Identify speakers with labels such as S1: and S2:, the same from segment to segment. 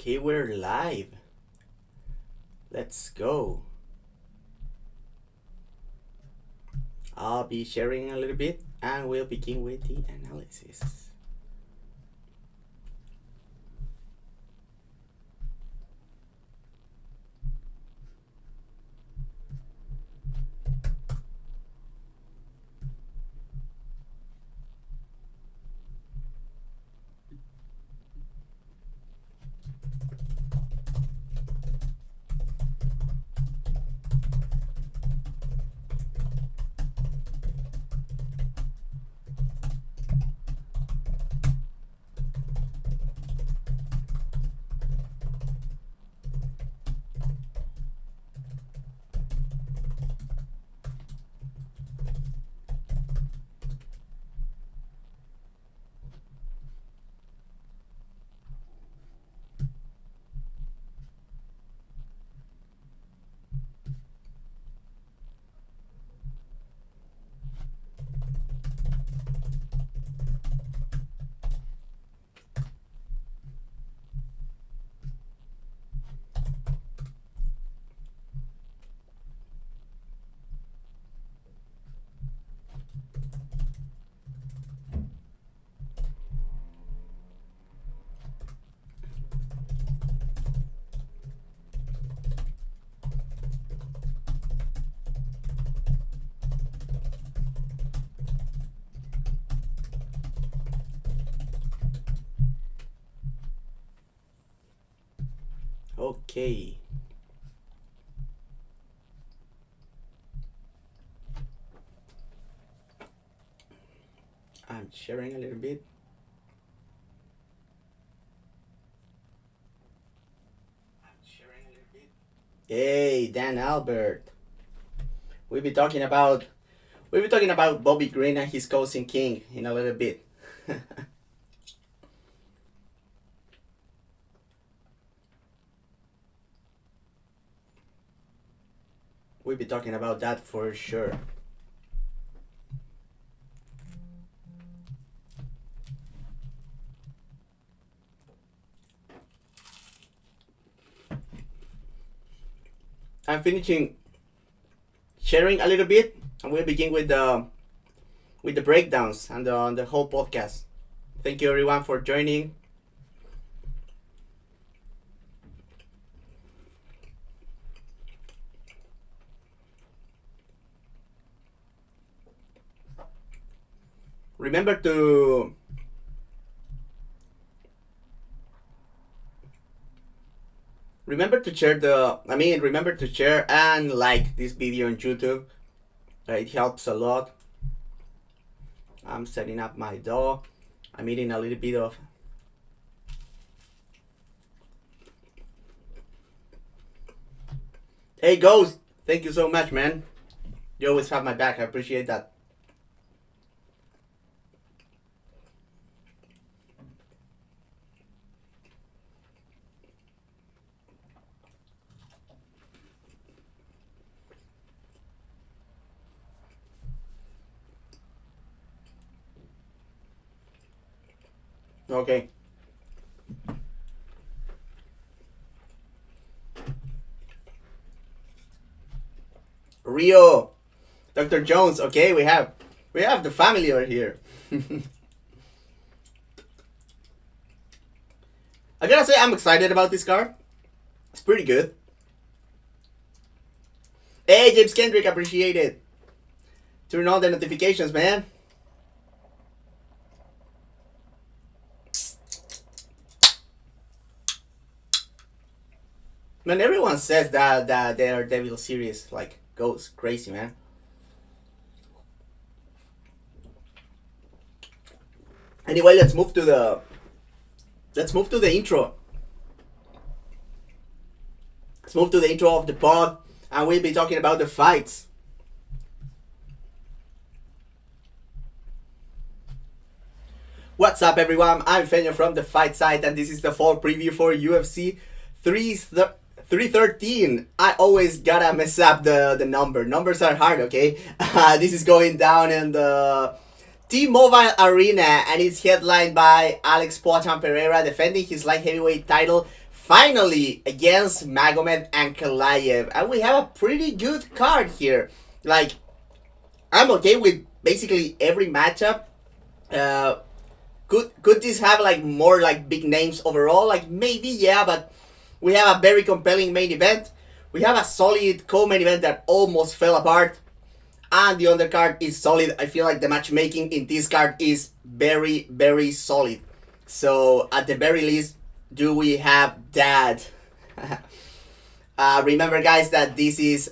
S1: Okay, we're live. Let's go. I'll be sharing a little bit and we'll begin with the analysis. Okay. I'm sharing a little bit. Hey, Dan Albert. We'll be talking about Bobby Green and his cousin King in a little bit. We'll be talking about that for sure. I'm finishing sharing a little bit, and we'll begin with the breakdowns and the whole podcast. Thank you everyone for joining. Remember to remember to share and like this video on YouTube. It helps a lot. I'm setting up my dough. I'm eating a little bit of Hey Ghost, thank you so much, man. You always have my back. I appreciate that. Okay. Rio, Dr. Jones. Okay, we have the family over here. I gotta say, I'm excited about this card. It's pretty good. Hey, James Kendrick, appreciate it. Turn on the notifications, man. Man, everyone says that their Devil series like goes crazy, man. Anyway, let's move to the intro. Let's move to the intro of the pod, and we'll be talking about the fights. What's up, everyone? I'm Fenyo from the Fight Site, and this is the fall preview for UFC 313. I always gotta mess up the number. Numbers are hard, okay? This is going down in the T-Mobile Arena, and it's headlined by Alex Poatan Pereira defending his light heavyweight title, finally against Magomed and Ankalaev. And we have a pretty good card here. Like, I'm okay with basically every matchup. Could this have like more like big names overall? Like maybe, yeah, but we have a very compelling main event. We have a solid co-main event that almost fell apart. And the undercard is solid. I feel like the matchmaking in this card is very, very solid. So at the very least, do we have that? Remember, guys, that this is,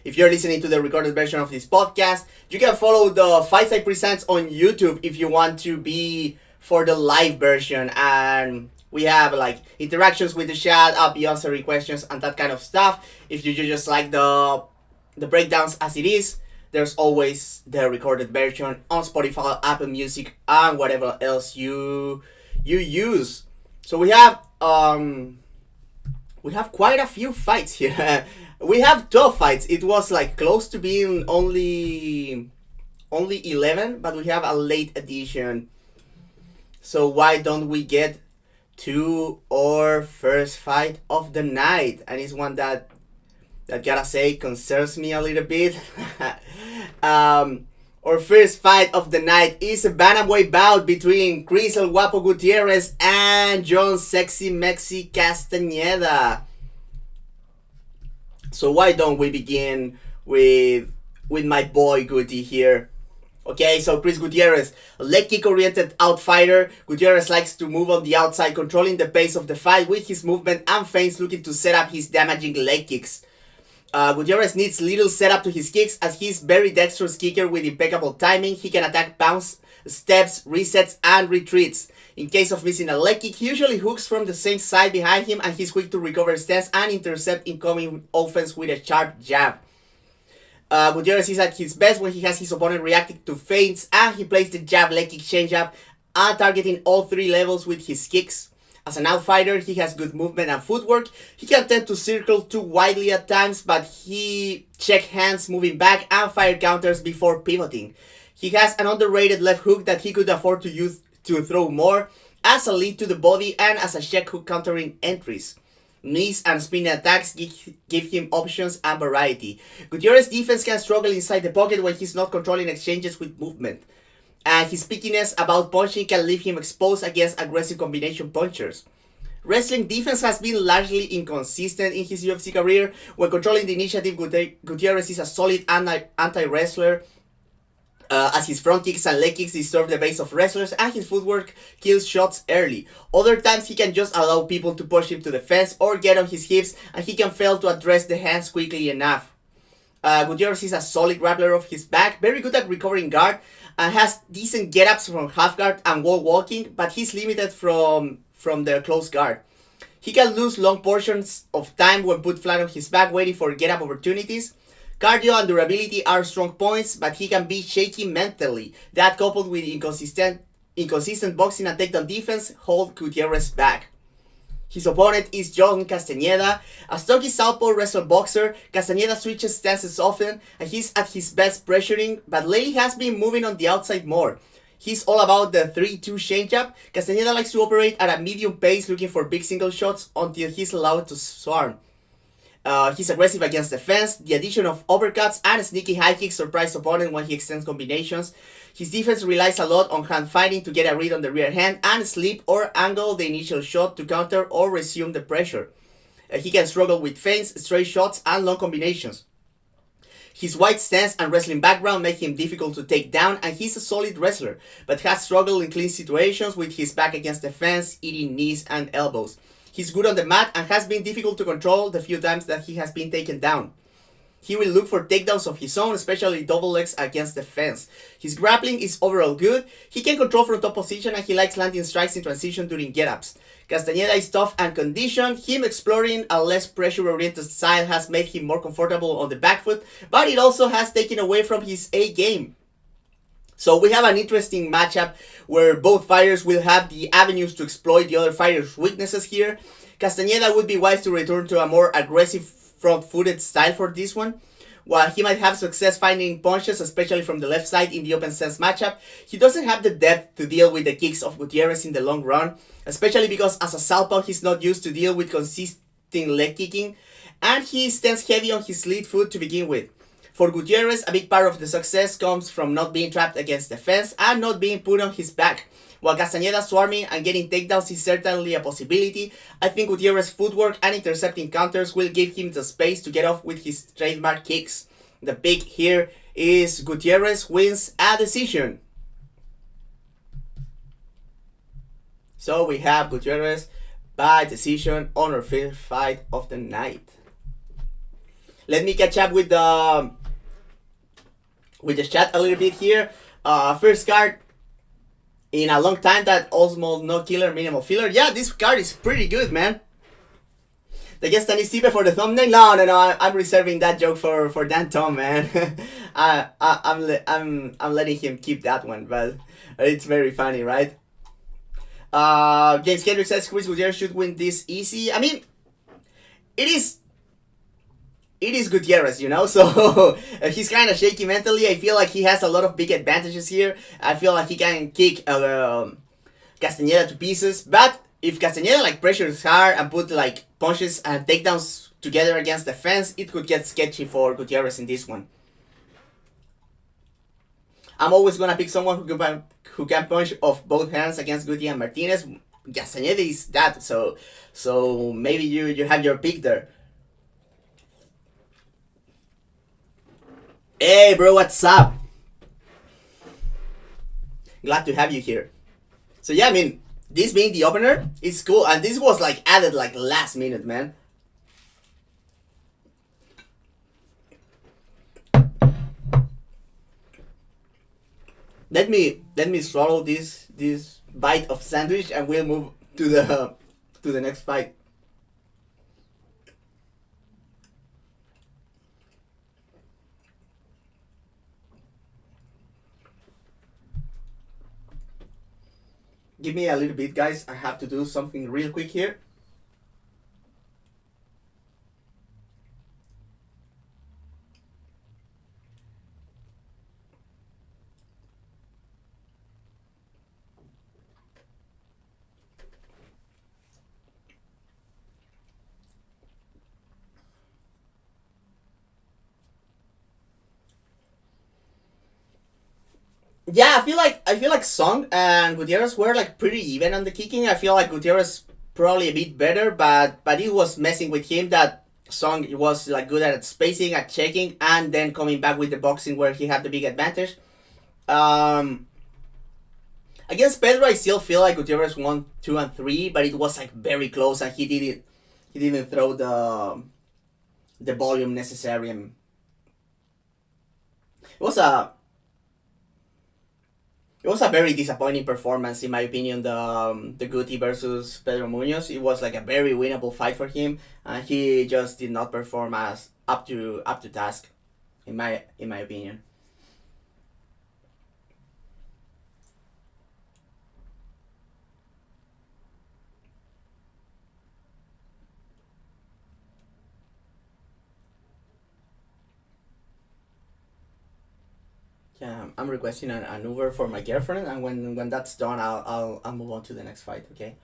S1: if you're listening to the recorded version of this podcast, you can follow the Fight Side Presents on YouTube if you want to be for the live version. And we have like interactions with the chat, I'll be answering questions and that kind of stuff. If you just like the breakdowns as it is, there's always the recorded version on Spotify, Apple Music, and whatever else you use. So we have quite a few fights here. We have 12 fights. It was like close to being only 11, but we have a late edition. So why don't we get to our first fight of the night? And it's one that gotta say concerns me a little bit. Our first fight of the night is a bantamweight bout between Chris El Guapo Gutierrez and John Sexy Mexi Castañeda. So why don't we begin with my boy Guti here? Okay, so Chris Gutierrez, a leg kick oriented outfighter. Gutierrez likes to move on the outside, controlling the pace of the fight with his movement and feints, looking to set up his damaging leg kicks. Gutierrez needs little setup to his kicks as he's very dexterous kicker with impeccable timing. He can attack bounce, steps, resets, and retreats. In case of missing a leg kick, he usually hooks from the same side behind him and he's quick to recover stance and intercept incoming offense with a sharp jab. Gutierrez is at his best when he has his opponent reacting to feints and he plays the jab leg kick change-up and targeting all three levels with his kicks. As an outfighter, he has good movement and footwork. He can tend to circle too widely at times, but he check hands moving back and fire counters before pivoting. He has an underrated left hook that he could afford to use to throw more as a lead to the body and as a check hook countering entries. Knees and spinning attacks give him options and variety. Gutierrez's defense can struggle inside the pocket when he's not controlling exchanges with movement. And his pickiness about punching can leave him exposed against aggressive combination punchers. Wrestling defense has been largely inconsistent in his UFC career. When controlling the initiative, Gutierrez is a solid anti-wrestler as his front kicks and leg kicks disturb the base of wrestlers and his footwork kills shots early. Other times he can just allow people to push him to the fence or get on his hips and he can fail to address the hands quickly enough. Gutierrez is a solid grappler of his back, very good at recovering guard, and has decent get-ups from half guard and wall walking, but he's limited from the close guard. He can lose long portions of time when put flat on his back waiting for get-up opportunities. Cardio and durability are strong points, but he can be shaky mentally. That coupled with inconsistent boxing and takedown defense hold Gutierrez back. His opponent is John Castañeda, a stocky southpaw wrestler boxer. Castañeda switches stances often and he's at his best pressuring, but lately has been moving on the outside more. He's all about the 3-2 changeup. Castañeda likes to operate at a medium pace looking for big single shots until he's allowed to swarm. He's aggressive against the fence. The addition of uppercuts and sneaky high kicks surprise opponent when he extends combinations. His defense relies a lot on hand fighting to get a read on the rear hand and slip or angle the initial shot to counter or resume the pressure. He can struggle with feints, straight shots, and long combinations. His wide stance and wrestling background make him difficult to take down, and he's a solid wrestler, but has struggled in clean situations with his back against the fence, eating knees and elbows. He's good on the mat and has been difficult to control the few times that he has been taken down. He will look for takedowns of his own, especially double legs against the fence. His grappling is overall good. He can control from top position and he likes landing strikes in transition during get-ups. Castañeda is tough and conditioned. Him exploring a less pressure-oriented style has made him more comfortable on the back foot, but it also has taken away from his A game. So we have an interesting matchup where both fighters will have the avenues to exploit the other fighter's weaknesses here. Castañeda would be wise to return to a more aggressive front-footed style for this one. while he might have success finding punches, especially from the left side in the open stance matchup, he doesn't have the depth to deal with the kicks of Gutierrez in the long run, especially because as a southpaw he's not used to deal with consistent leg kicking, and he stands heavy on his lead foot to begin with. For Gutierrez, a big part of the success comes from not being trapped against the fence and not being put on his back. While Castañeda swarming and getting takedowns is certainly a possibility, I think Gutierrez's footwork and intercepting counters will give him the space to get off with his trademark kicks. The pick here is Gutierrez wins a decision. So we have Gutierrez by decision on our fifth fight of the night. Let me catch up with the chat a little bit here. First card in a long time, that Osmo no killer minimal filler. Yeah, this card is pretty good, man. The guest is Stipe for the thumbnail. No. I'm reserving that joke for Dan Tom, man. I'm letting him keep that one, but it's very funny, right? James Kendrick says Chris Gutierrez should win this easy. I mean, it is Gutierrez, you know, so he's kind of shaky mentally. I feel like he has a lot of big advantages here. I feel like he can kick Castañeda to pieces, but if Castañeda like pressures hard and put like punches and takedowns together against the fence, it could get sketchy for Gutierrez in this one. I'm always gonna pick someone who can punch off both hands against Guti and Martinez. Castañeda is that, so maybe you have your pick there. Hey bro, what's up? Glad to have you here. So yeah, I mean, this being the opener, it's cool, and this was like added like last minute, man. Let me swallow this bite of sandwich, and we'll move to the next fight. Give me a little bit, guys. I have to do something real quick here. Yeah, I feel like Song and Gutierrez were like pretty even on the kicking. I feel like Gutierrez probably a bit better, but it was messing with him that Song was like good at spacing, at checking, and then coming back with the boxing where he had the big advantage. Against Pedro, I still feel like Gutierrez won 2 and 3, but it was like very close, and he didn't throw the volume necessary. And it was a very disappointing performance, in my opinion. The Guti versus Pedro Munoz. It was like a very winnable fight for him, and he just did not perform as up to task, in my opinion. Yeah, I'm requesting an Uber for my girlfriend, and when that's done, I'll move on to the next fight. Okay.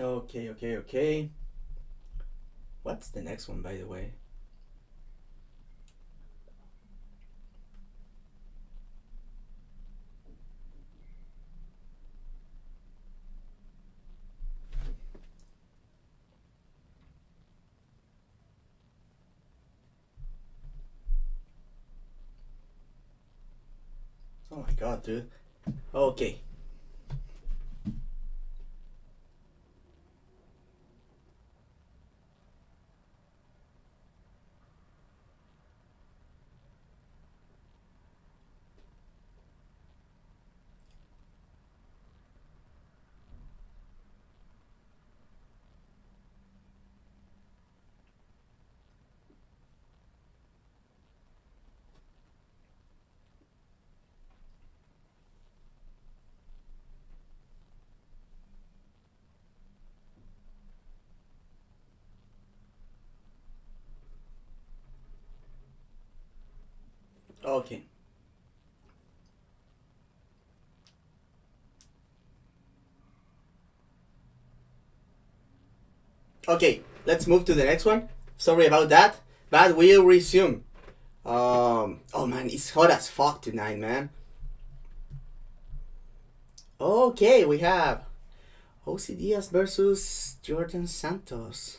S1: Okay. What's the next one, by the way? Oh my god, dude. Okay. Okay. Okay, let's move to the next one. Sorry about that, but we'll resume. Oh man, it's hot as fuck tonight, man. Okay, we have Ozzy Diaz versus Jordan Santos.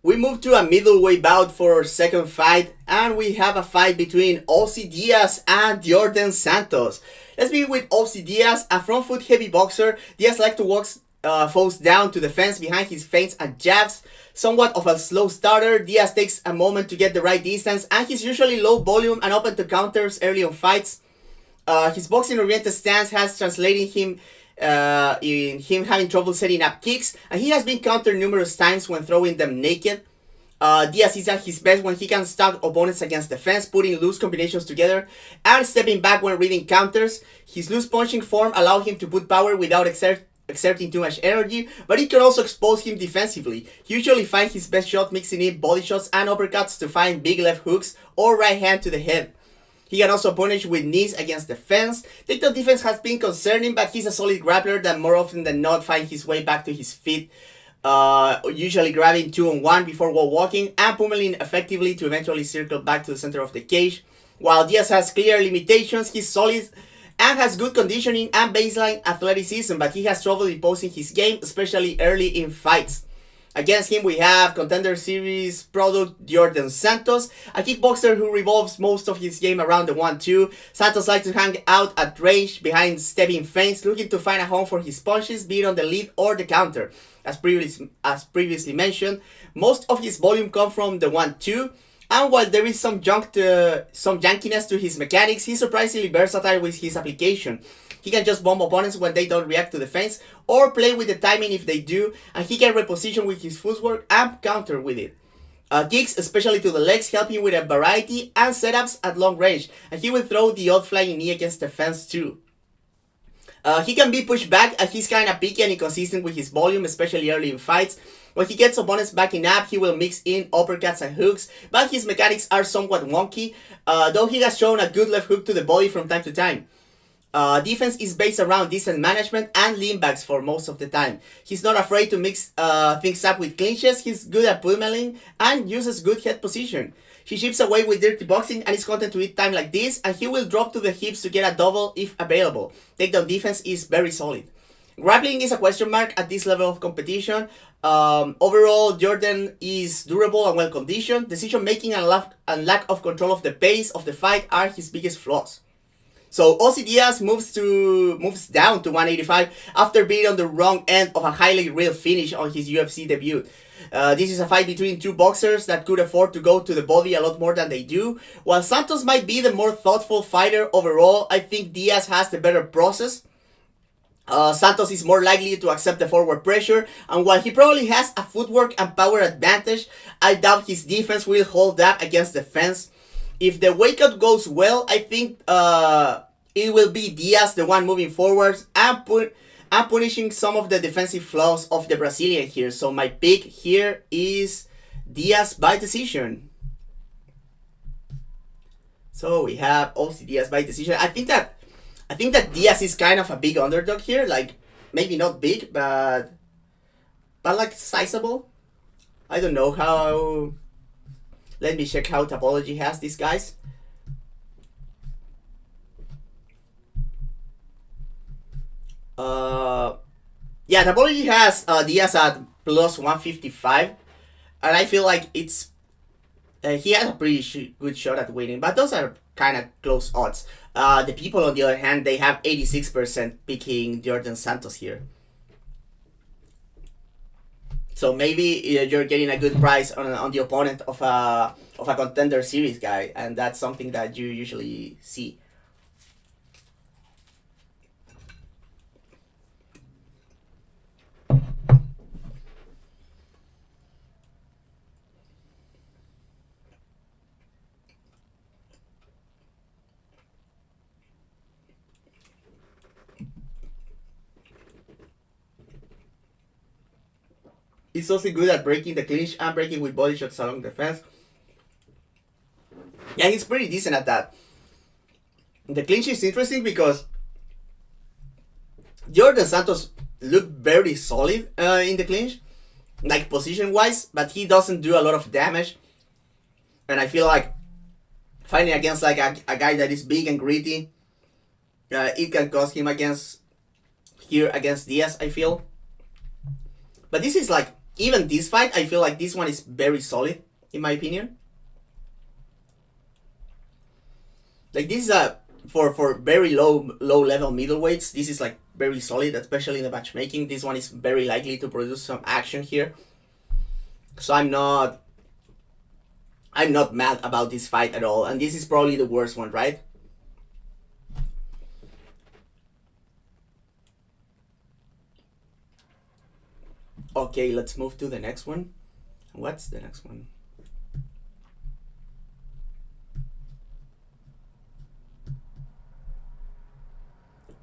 S1: We move to a middleweight bout for our second fight, and we have a fight between Ozzy Diaz and Jordan Santos. Let's begin with Ozzy Diaz, a front foot heavy boxer. Diaz likes to walk foes down to the fence behind his feints and jabs. Somewhat of a slow starter, Diaz takes a moment to get the right distance, and he's usually low volume and open to counters early on fights. His boxing-oriented stance has translated him in him having trouble setting up kicks, and he has been countered numerous times when throwing them naked. Diaz is at his best when he can stalk opponents against the fence, putting loose combinations together and stepping back when reading counters. His loose punching form allows him to put power without exerting too much energy, but it can also expose him defensively. He usually finds his best shot mixing in body shots and uppercuts to find big left hooks or right hand to the head. He can also punish with knees against the fence. Takedown defense has been concerning, but he's a solid grappler that more often than not finds his way back to his feet, usually grabbing 2-on-1 before wall walking and pummeling effectively to eventually circle back to the center of the cage. While Diaz has clear limitations, he's solid and has good conditioning and baseline athleticism, but he has trouble imposing his game, especially early in fights. Against him, we have Contender Series product Jordan Santos, a kickboxer who revolves most of his game around the 1-2. Santos likes to hang out at range behind stepping feints, looking to find a home for his punches, be it on the lead or the counter. As previously mentioned, most of his volume comes from the 1-2, and while there is some jankiness to his mechanics, he's surprisingly versatile with his application. He can just bomb opponents when they don't react to the feints, or play with the timing if they do, and he can reposition with his footwork and counter with it. Kicks, especially to the legs, help him with a variety and setups at long range, and he will throw the odd flying knee against the fence too. He can be pushed back, and he's kinda picky and inconsistent with his volume, especially early in fights. When he gets opponents backing up, he will mix in uppercuts and hooks, but his mechanics are somewhat wonky, though he has shown a good left hook to the body from time to time. Defense is based around distance management and lean backs for most of the time. He's not afraid to mix things up with clinches, he's good at pummeling, and uses good head position. He chips away with dirty boxing and is content to eat time like this, and he will drop to the hips to get a double if available. Takedown defense is very solid. Grappling is a question mark at this level of competition. Overall, Jordan is durable and well conditioned. Decision making and lack of control of the pace of the fight are his biggest flaws. So Ozzy Diaz moves down to 185 after being on the wrong end of a highly real finish on his UFC debut. This is a fight between two boxers that could afford to go to the body a lot more than they do. While Santos might be the more thoughtful fighter overall, I think Diaz has the better process. Santos is more likely to accept the forward pressure, and while he probably has a footwork and power advantage, I doubt his defense will hold that against the fence. If the wake up goes well, I think it will be Diaz the one moving forward and punishing some of the defensive flaws of the Brazilian here. So my pick here is Diaz by decision. So we have Ozzy Diaz by decision. I think that Diaz is kind of a big underdog here. Like, maybe not big, but like sizable. I don't know how. Let me check how Topology has these guys. Yeah, Topology has Diaz at plus 155, and I feel like it's he has a pretty good shot at winning, but those are kind of close odds. The people, on the other hand, they have 86% picking Jordan Santos here. So maybe you're getting a good price on the opponent of a Contender Series guy, and that's something that you usually see. He's also good at breaking the clinch and breaking with body shots along the fence. Yeah, he's pretty decent at that. The clinch is interesting because Djorden Santos looked very solid in the clinch, like position-wise, but he doesn't do a lot of damage. And I feel like fighting against like a guy that is big and gritty, it can cost him against Diaz, I feel. But this is like, even this fight, I feel like this one is very solid, in my opinion. Like this is for very low level middleweights, this is like very solid, especially in the matchmaking. This one is very likely to produce some action here. So I'm not mad about this fight at all, and this is probably the worst one, right? Okay, let's move to the next one. What's the next one?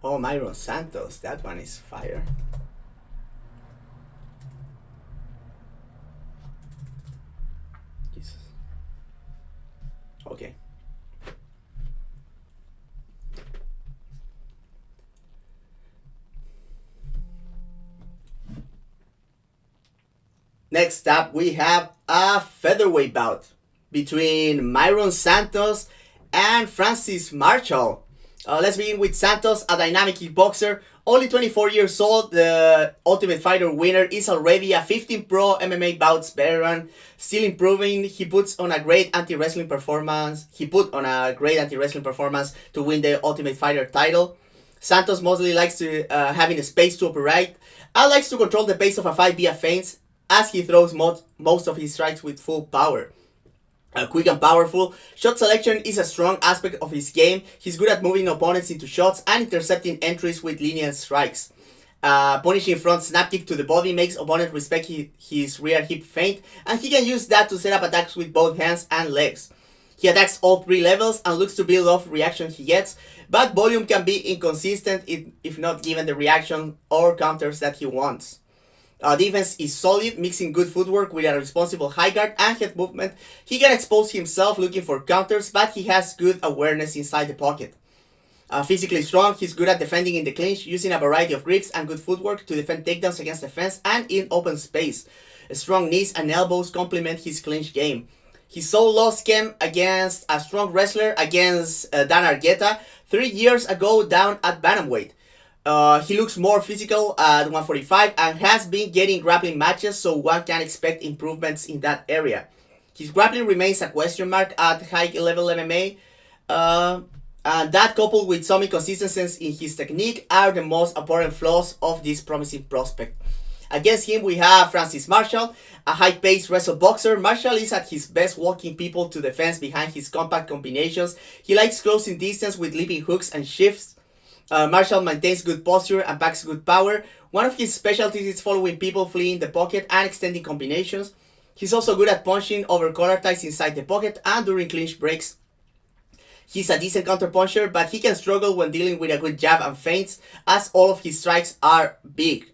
S1: Oh, Mairon Santos, that one is fire. Jesus. Okay. Next up, we have a featherweight bout between Mairon Santos and Francis Marshall. Let's begin with Santos, a dynamic kickboxer. Only 24 years old, the Ultimate Fighter winner, is already a 15 pro MMA bouts veteran, still improving. He puts on a great anti-wrestling performance. He put on a great anti-wrestling performance to win the Ultimate Fighter title. Santos mostly likes to having a space to operate and likes to control the pace of a fight via feints, as he throws most of his strikes with full power. Quick and powerful, shot selection is a strong aspect of his game. He's good at moving opponents into shots and intercepting entries with lenient strikes. Punishing front snap kick to the body makes opponent respect his rear hip feint, and he can use that to set up attacks with both hands and legs. He attacks all three levels and looks to build off reaction he gets, but volume can be inconsistent if not given the reaction or counters that he wants. Defense is solid, mixing good footwork with a responsible high guard and head movement. He can expose himself looking for counters, but he has good awareness inside the pocket. Physically strong, he's good at defending in the clinch, using a variety of grips and good footwork to defend takedowns against the fence and in open space. Strong knees and elbows complement his clinch game. His sole loss came against a strong wrestler against Dan Argueta 3 years ago down at bantamweight. He looks more physical at 145 and has been getting grappling matches, so one can expect improvements in that area. His grappling remains a question mark at high-level MMA, and that coupled with some inconsistencies in his technique are the most apparent flaws of this promising prospect. Against him we have Francis Marshall, a high-paced wrestle boxer. Marshall is at his best walking people to the fence behind his compact combinations. He likes closing distance with leaping hooks and shifts. Marshall maintains good posture and packs good power. One of his specialties is following people fleeing the pocket and extending combinations. He's also good at punching over collar ties inside the pocket and during clinch breaks. He's a decent counterpuncher, but he can struggle when dealing with a good jab and feints, as all of his strikes are big.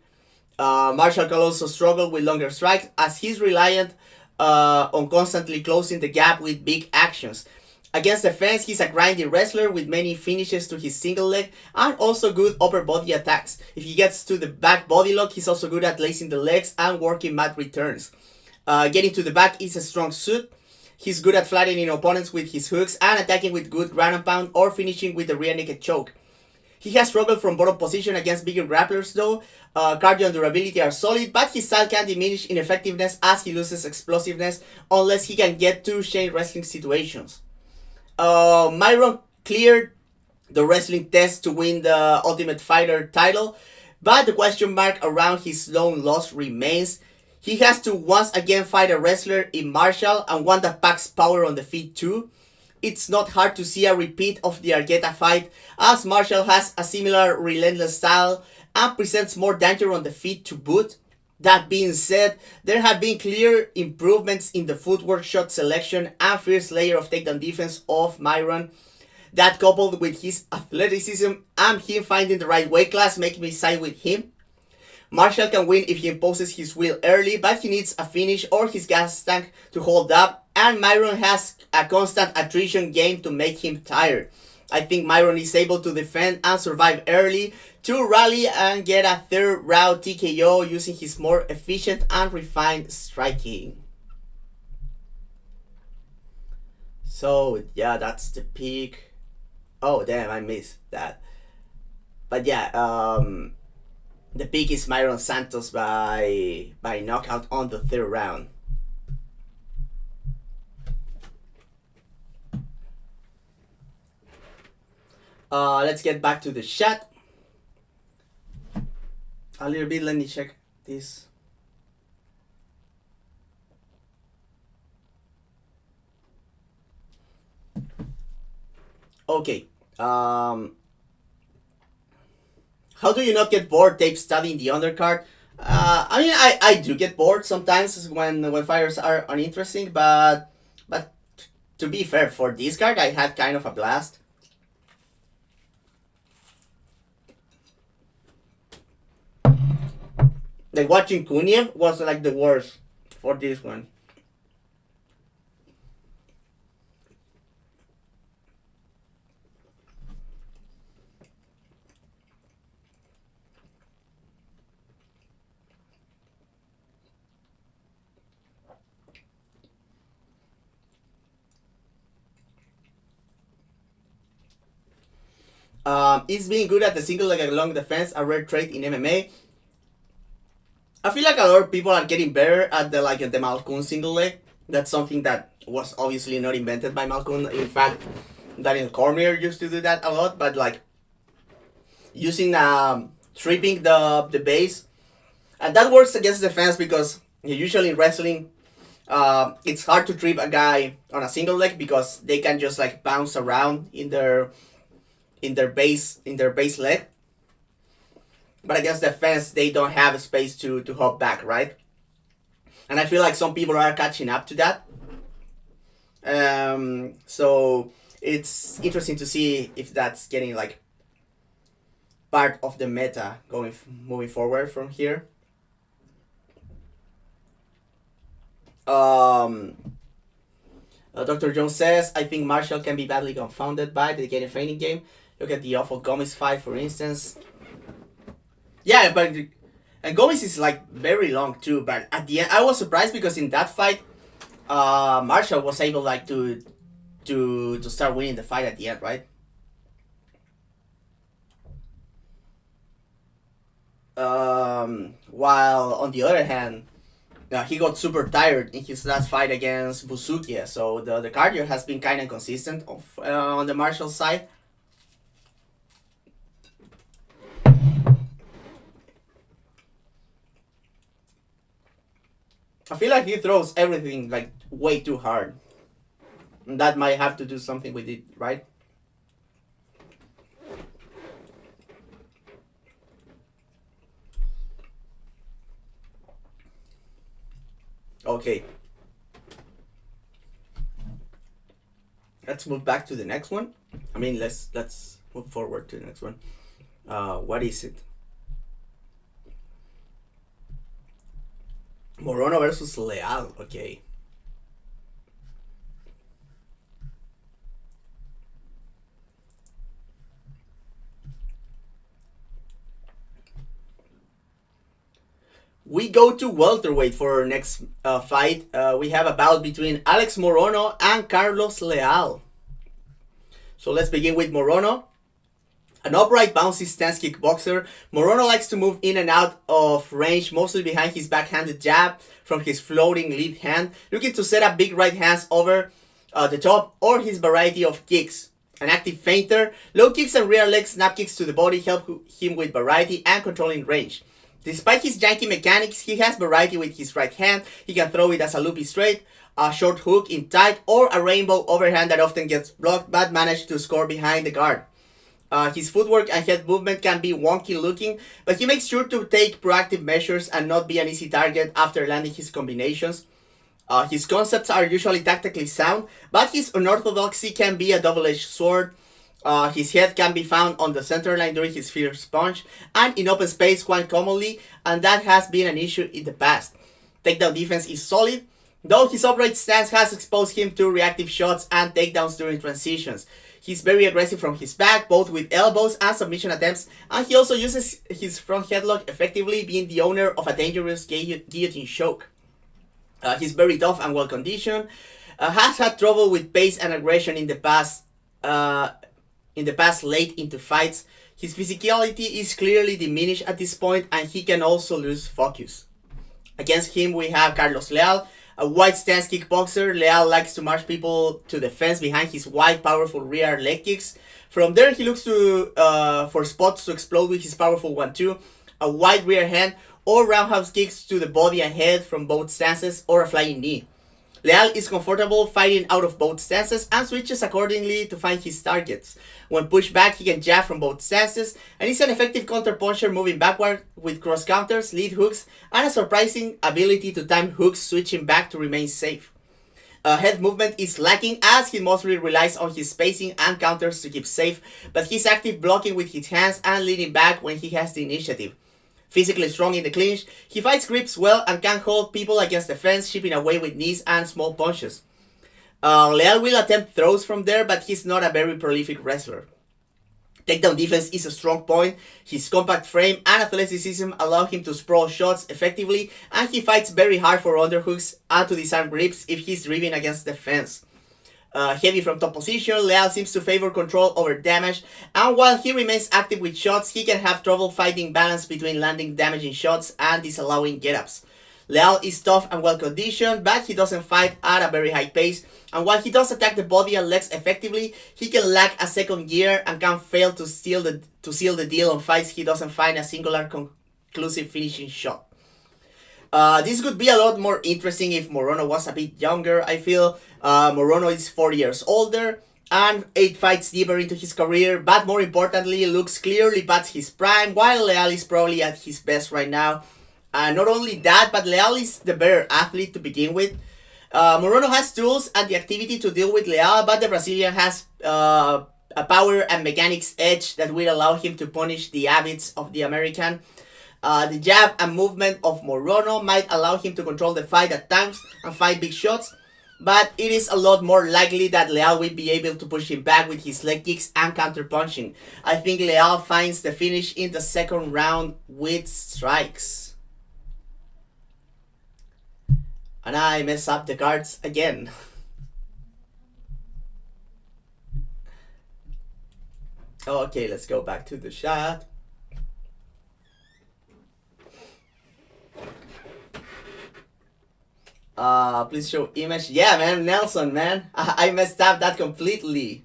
S1: Marshall can also struggle with longer strikes, as he's reliant on constantly closing the gap with big actions. Against the fence, he's a grindy wrestler with many finishes to his single leg and also good upper body attacks. If he gets to the back body lock, he's also good at lacing the legs and working mat returns. Getting to the back is a strong suit. He's good at flattening opponents with his hooks and attacking with good ground and pound or finishing with the rear naked choke. He has struggled from bottom position against bigger grapplers though. Cardio and durability are solid, but his style can diminish in effectiveness as he loses explosiveness unless he can get to chain wrestling situations. Mairon cleared the wrestling test to win the Ultimate Fighter title, but the question mark around his lone loss remains. He has to once again fight a wrestler in Marshall and one that packs power on the feet too. It's not hard to see a repeat of the Argueta fight, as Marshall has a similar relentless style and presents more danger on the feet to boot. That being said, there have been clear improvements in the footwork, shot selection, and fierce layer of takedown defense of Mairon. That coupled with his athleticism and him finding the right weight class make me side with him. Marshall can win if he imposes his will early, but he needs a finish or his gas tank to hold up, and Mairon has a constant attrition game to make him tired. I think Mairon is able to defend and survive early to rally and get a third round TKO using his more efficient and refined striking. So yeah, that's the pick. Oh damn, I missed that. But yeah, the pick is Mairon Santos by knockout on the third round. Let's get back to the chat. A little bit, let me check this. Okay. How do you not get bored tape studying the undercard? I mean, I do get bored sometimes when fighters are uninteresting, but to be fair, for this card, I had kind of a blast. Like watching Kuniev was like the worst for this one. Is being good at the single leg long defense a rare trait in MMA? I feel like a lot of people are getting better at the Malkoun single leg. That's something that was obviously not invented by Malkoun. In fact, Daniel Cormier used to do that a lot, but like using tripping the base, and that works against defense because usually in wrestling, it's hard to trip a guy on a single leg because they can just like bounce around in their base leg. But against defense, they don't have a space to hop back, right? And I feel like some people are catching up to that. So it's interesting to see if that's getting like part of the meta moving forward from here. Dr. Jones says, I think Marshall can be badly confounded by the getting feigning game. Look at the awful Gomez fight, for instance. Yeah, but and Gomez is like very long too. But at the end, I was surprised because in that fight, Marshall was able like to start winning the fight at the end, right? While on the other hand, he got super tired in his last fight against Busukia, so the cardio has been kind of consistent on the Marshall side. I feel like he throws everything like way too hard. And that might have to do something with it, right? Okay. Let's move back to the next one. I mean, let's move forward to the next one. What is it? Morono versus Leal. Okay. We go to welterweight for our next fight. We have a bout between Alex Morono and Carlos Leal. So let's begin with Morono. An upright, bouncy stance kickboxer, Morono likes to move in and out of range, mostly behind his backhanded jab from his floating lead hand, looking to set up big right hands over the top or his variety of kicks. An active feinter, low kicks and rear leg snap kicks to the body help him with variety and controlling range. Despite his janky mechanics, he has variety with his right hand. He can throw it as a loopy straight, a short hook in tight, or a rainbow overhand that often gets blocked but manages to score behind the guard. His footwork and head movement can be wonky looking, but he makes sure to take proactive measures and not be an easy target after landing his combinations. His concepts are usually tactically sound, but his unorthodoxy can be a double-edged sword. His head can be found on the center line during his first punch and in open space quite commonly, and that has been an issue in the past. Takedown defense is solid, though his upright stance has exposed him to reactive shots and takedowns during transitions. He's very aggressive from his back, both with elbows and submission attempts, and he also uses his front headlock effectively, being the owner of a dangerous guillotine choke. He's very tough and well conditioned. Has had trouble with pace and aggression in the past. Late into fights. His physicality is clearly diminished at this point, and he can also lose focus. Against him, we have Carlos Leal, a wide stance kickboxer. Leal likes to march people to the fence behind his wide, powerful rear leg kicks. From there, he looks to for spots to explode with his powerful 1-2, a wide rear hand, or roundhouse kicks to the body and head from both stances, or a flying knee. Leal is comfortable fighting out of both stances and switches accordingly to find his targets. When pushed back, he can jab from both stances, and is an effective counterpuncher moving backward with cross counters, lead hooks, and a surprising ability to time hooks switching back to remain safe. Head movement is lacking as he mostly relies on his spacing and counters to keep safe, but he's active blocking with his hands and leaning back when he has the initiative. Physically strong in the clinch, he fights grips well and can hold people against the fence, chipping away with knees and small punches. Leal will attempt throws from there, but he's not a very prolific wrestler. Takedown defense is a strong point. His compact frame and athleticism allow him to sprawl shots effectively, and he fights very hard for underhooks and to disarm grips if he's driven against the fence. Heavy from top position, Leal seems to favor control over damage, and while he remains active with shots, he can have trouble finding balance between landing damaging shots and disallowing get-ups. Leal is tough and well conditioned, but he doesn't fight at a very high pace, and while he does attack the body and legs effectively, he can lack a second gear and can fail to seal the deal on fights he doesn't find a singular conclusive finishing shot. This could be a lot more interesting if Morono was a bit younger, I feel. Morono is 4 years older and 8 fights deeper into his career, but more importantly, looks clearly past his prime, while Leal is probably at his best right now. Not only that, but Leal is the better athlete to begin with. Morono has tools and the activity to deal with Leal, but the Brazilian has a power and mechanics edge that will allow him to punish the habits of the American. The jab and movement of Morono might allow him to control the fight at times and fight big shots, but it is a lot more likely that Leal will be able to push him back with his leg kicks and counter punching. I think Leal finds the finish in the second round with strikes. And I mess up the cards again. Okay, let's go back to the chat. Please show image. Yeah, man, Nelson, man. I messed up that completely.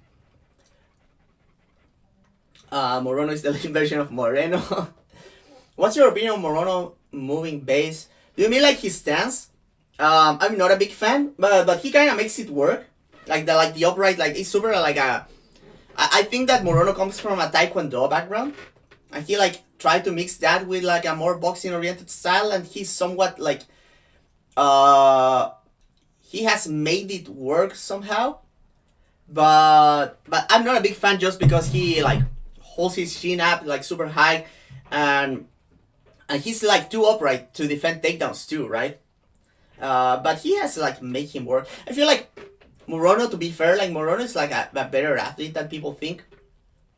S1: Morono is the lean version of Moreno. What's your opinion on Morono moving base? Do you mean like his stance? I'm not a big fan, but he kind of makes it work. Like the upright, like it's super like a. I think that Morono comes from a Taekwondo background, and he like tried to mix that with like a more boxing oriented style, and he's somewhat like. He has made it work somehow, but I'm not a big fan just because he like holds his chin up like super high, and he's like too upright to defend takedowns too, right? But he has to like make him work. I feel like Morono, to be fair, like Morono is like a better athlete than people think.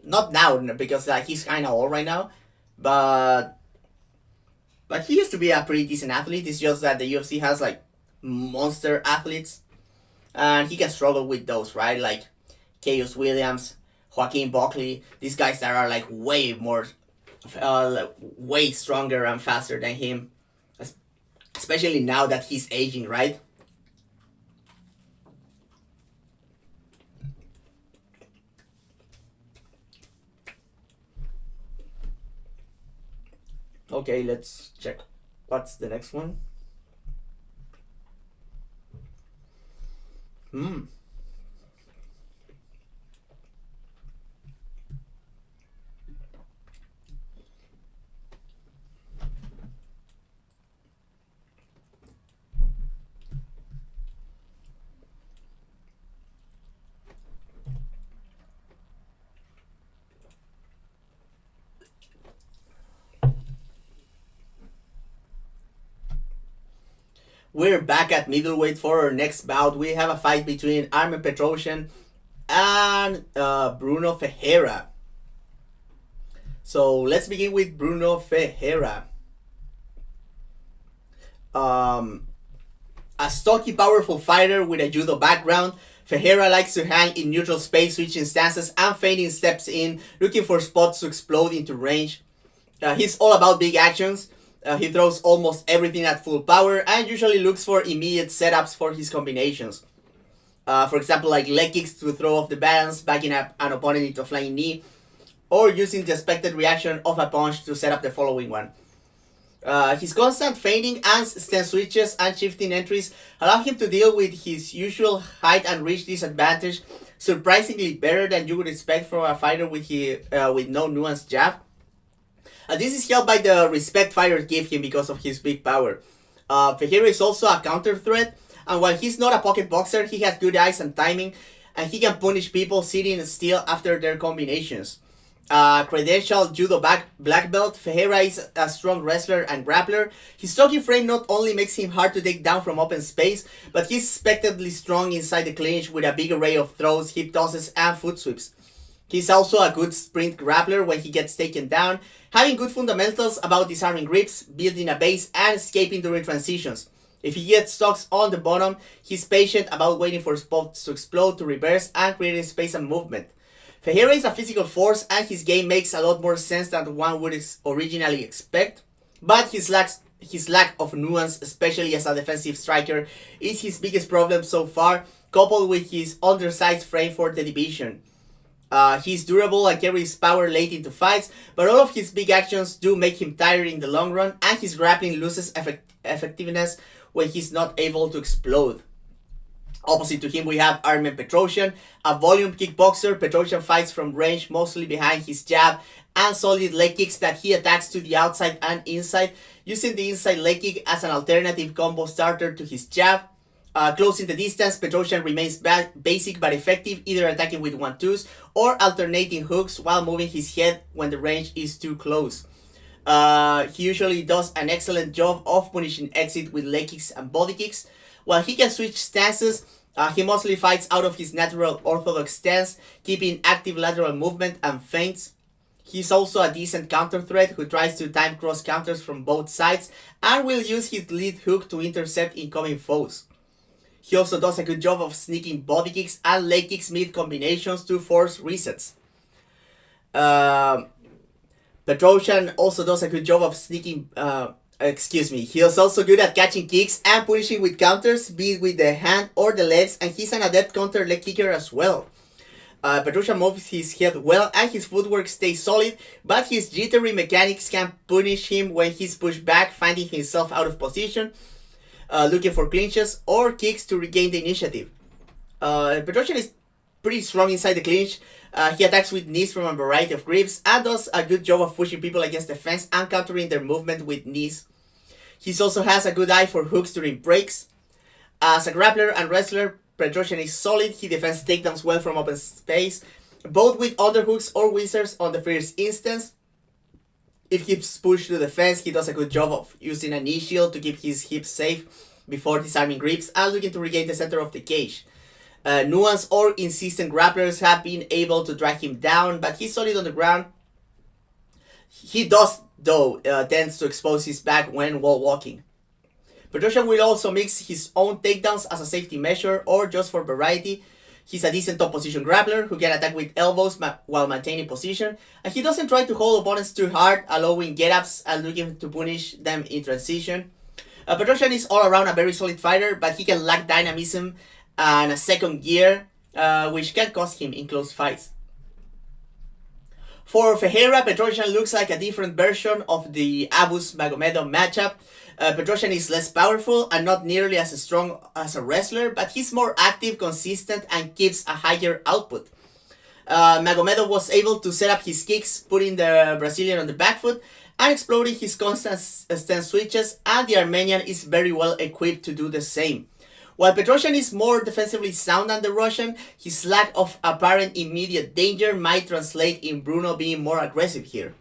S1: Not now because like he's kind of old right now, but he used to be a pretty decent athlete. It's just that the UFC has like monster athletes, and he can struggle with those, right? Like Chaos Williams, Joaquin Buckley, these guys that are like way more, way stronger and faster than him, especially now that he's aging, right? Okay, let's check. What's the next one? We're back at middleweight for our next bout. We have a fight between Armen Petrosyan and Bruno Ferreira. So let's begin with Bruno Ferreira. A stocky, powerful fighter with a judo background, Ferreira likes to hang in neutral space, switching stances and feinting steps in, looking for spots to explode into range. He's all about big actions. He throws almost everything at full power and usually looks for immediate setups for his combinations. For example, like leg kicks to throw off the balance, backing up an opponent into a flying knee, or using the expected reaction of a punch to set up the following one. His constant feinting and stance switches and shifting entries allow him to deal with his usual height and reach disadvantage surprisingly better than you would expect from a fighter with no nuanced jab. This is helped by the respect fighters give him because of his big power. Ferreira is also a counter threat, and while he's not a pocket boxer, he has good eyes and timing, and he can punish people sitting still after their combinations. Credentialed judo black belt, Ferreira is a strong wrestler and grappler. His stocky frame not only makes him hard to take down from open space, but he's expectedly strong inside the clinch with a big array of throws, hip tosses, and foot sweeps. He's also a good sprint grappler when he gets taken down, having good fundamentals about disarming grips, building a base, and escaping during transitions. If he gets stuck on the bottom, he's patient about waiting for spots to explode, to reverse, and creating space and movement. Ferreira is a physical force, and his game makes a lot more sense than one would originally expect, but his lack of nuance, especially as a defensive striker, is his biggest problem so far, coupled with his undersized frame for the division. He's durable and carries power late into fights, but all of his big actions do make him tired in the long run, and his grappling loses effectiveness when he's not able to explode. Opposite to him, we have Armen Petrosyan, a volume kickboxer. Petrosyan fights from range, mostly behind his jab and solid leg kicks that he attacks to the outside and inside, using the inside leg kick as an alternative combo starter to his jab. Closing the distance, Petrosyan remains basic but effective, either attacking with 1-2s or alternating hooks while moving his head when the range is too close. He usually does an excellent job of punishing exit with leg kicks and body kicks. While he can switch stances, he mostly fights out of his natural orthodox stance, keeping active lateral movement and feints. He's also a decent counter threat who tries to time cross counters from both sides and will use his lead hook to intercept incoming foes. He also does a good job of sneaking body kicks and leg kicks mid combinations to force resets. Petrosyan also does a good job of sneaking... He is also good at catching kicks and punishing with counters, be it with the hand or the legs, and he's an adept counter leg kicker as well. Petrosyan moves his head well and his footwork stays solid, but his jittery mechanics can punish him when he's pushed back, finding himself out of position, looking for clinches or kicks to regain the initiative. Petrosyan is pretty strong inside the clinch. He attacks with knees from a variety of grips and does a good job of pushing people against the fence and countering their movement with knees. He also has a good eye for hooks during breaks. As a grappler and wrestler, Petrosyan is solid. He defends takedowns well from open space, both with underhooks or whizzers on the first instance. If he's pushed to the fence, he does a good job of using a knee shield to keep his hips safe before disarming grips and looking to regain the center of the cage. Nuanced or insistent grapplers have been able to drag him down, but he's solid on the ground. He does, though, tends to expose his back when wall walking. Petrosyan will also mix his own takedowns as a safety measure or just for variety. He's a decent top position grappler who can attack with elbows while maintaining position, and he doesn't try to hold opponents too hard, allowing get-ups and looking to punish them in transition. Petrosyan is all around a very solid fighter, but he can lack dynamism and a second gear, which can cost him in close fights. For Ferreira, Petrosyan looks like a different version of the Abus Magomed matchup. Petrosyan is less powerful and not nearly as strong as a wrestler, but he's more active, consistent, and keeps a higher output. Magomed was able to set up his kicks, putting the Brazilian on the back foot, and exploding his constant stance switches, and the Armenian is very well equipped to do the same. While Petrosyan is more defensively sound than the Russian, his lack of apparent immediate danger might translate in Bruno being more aggressive here.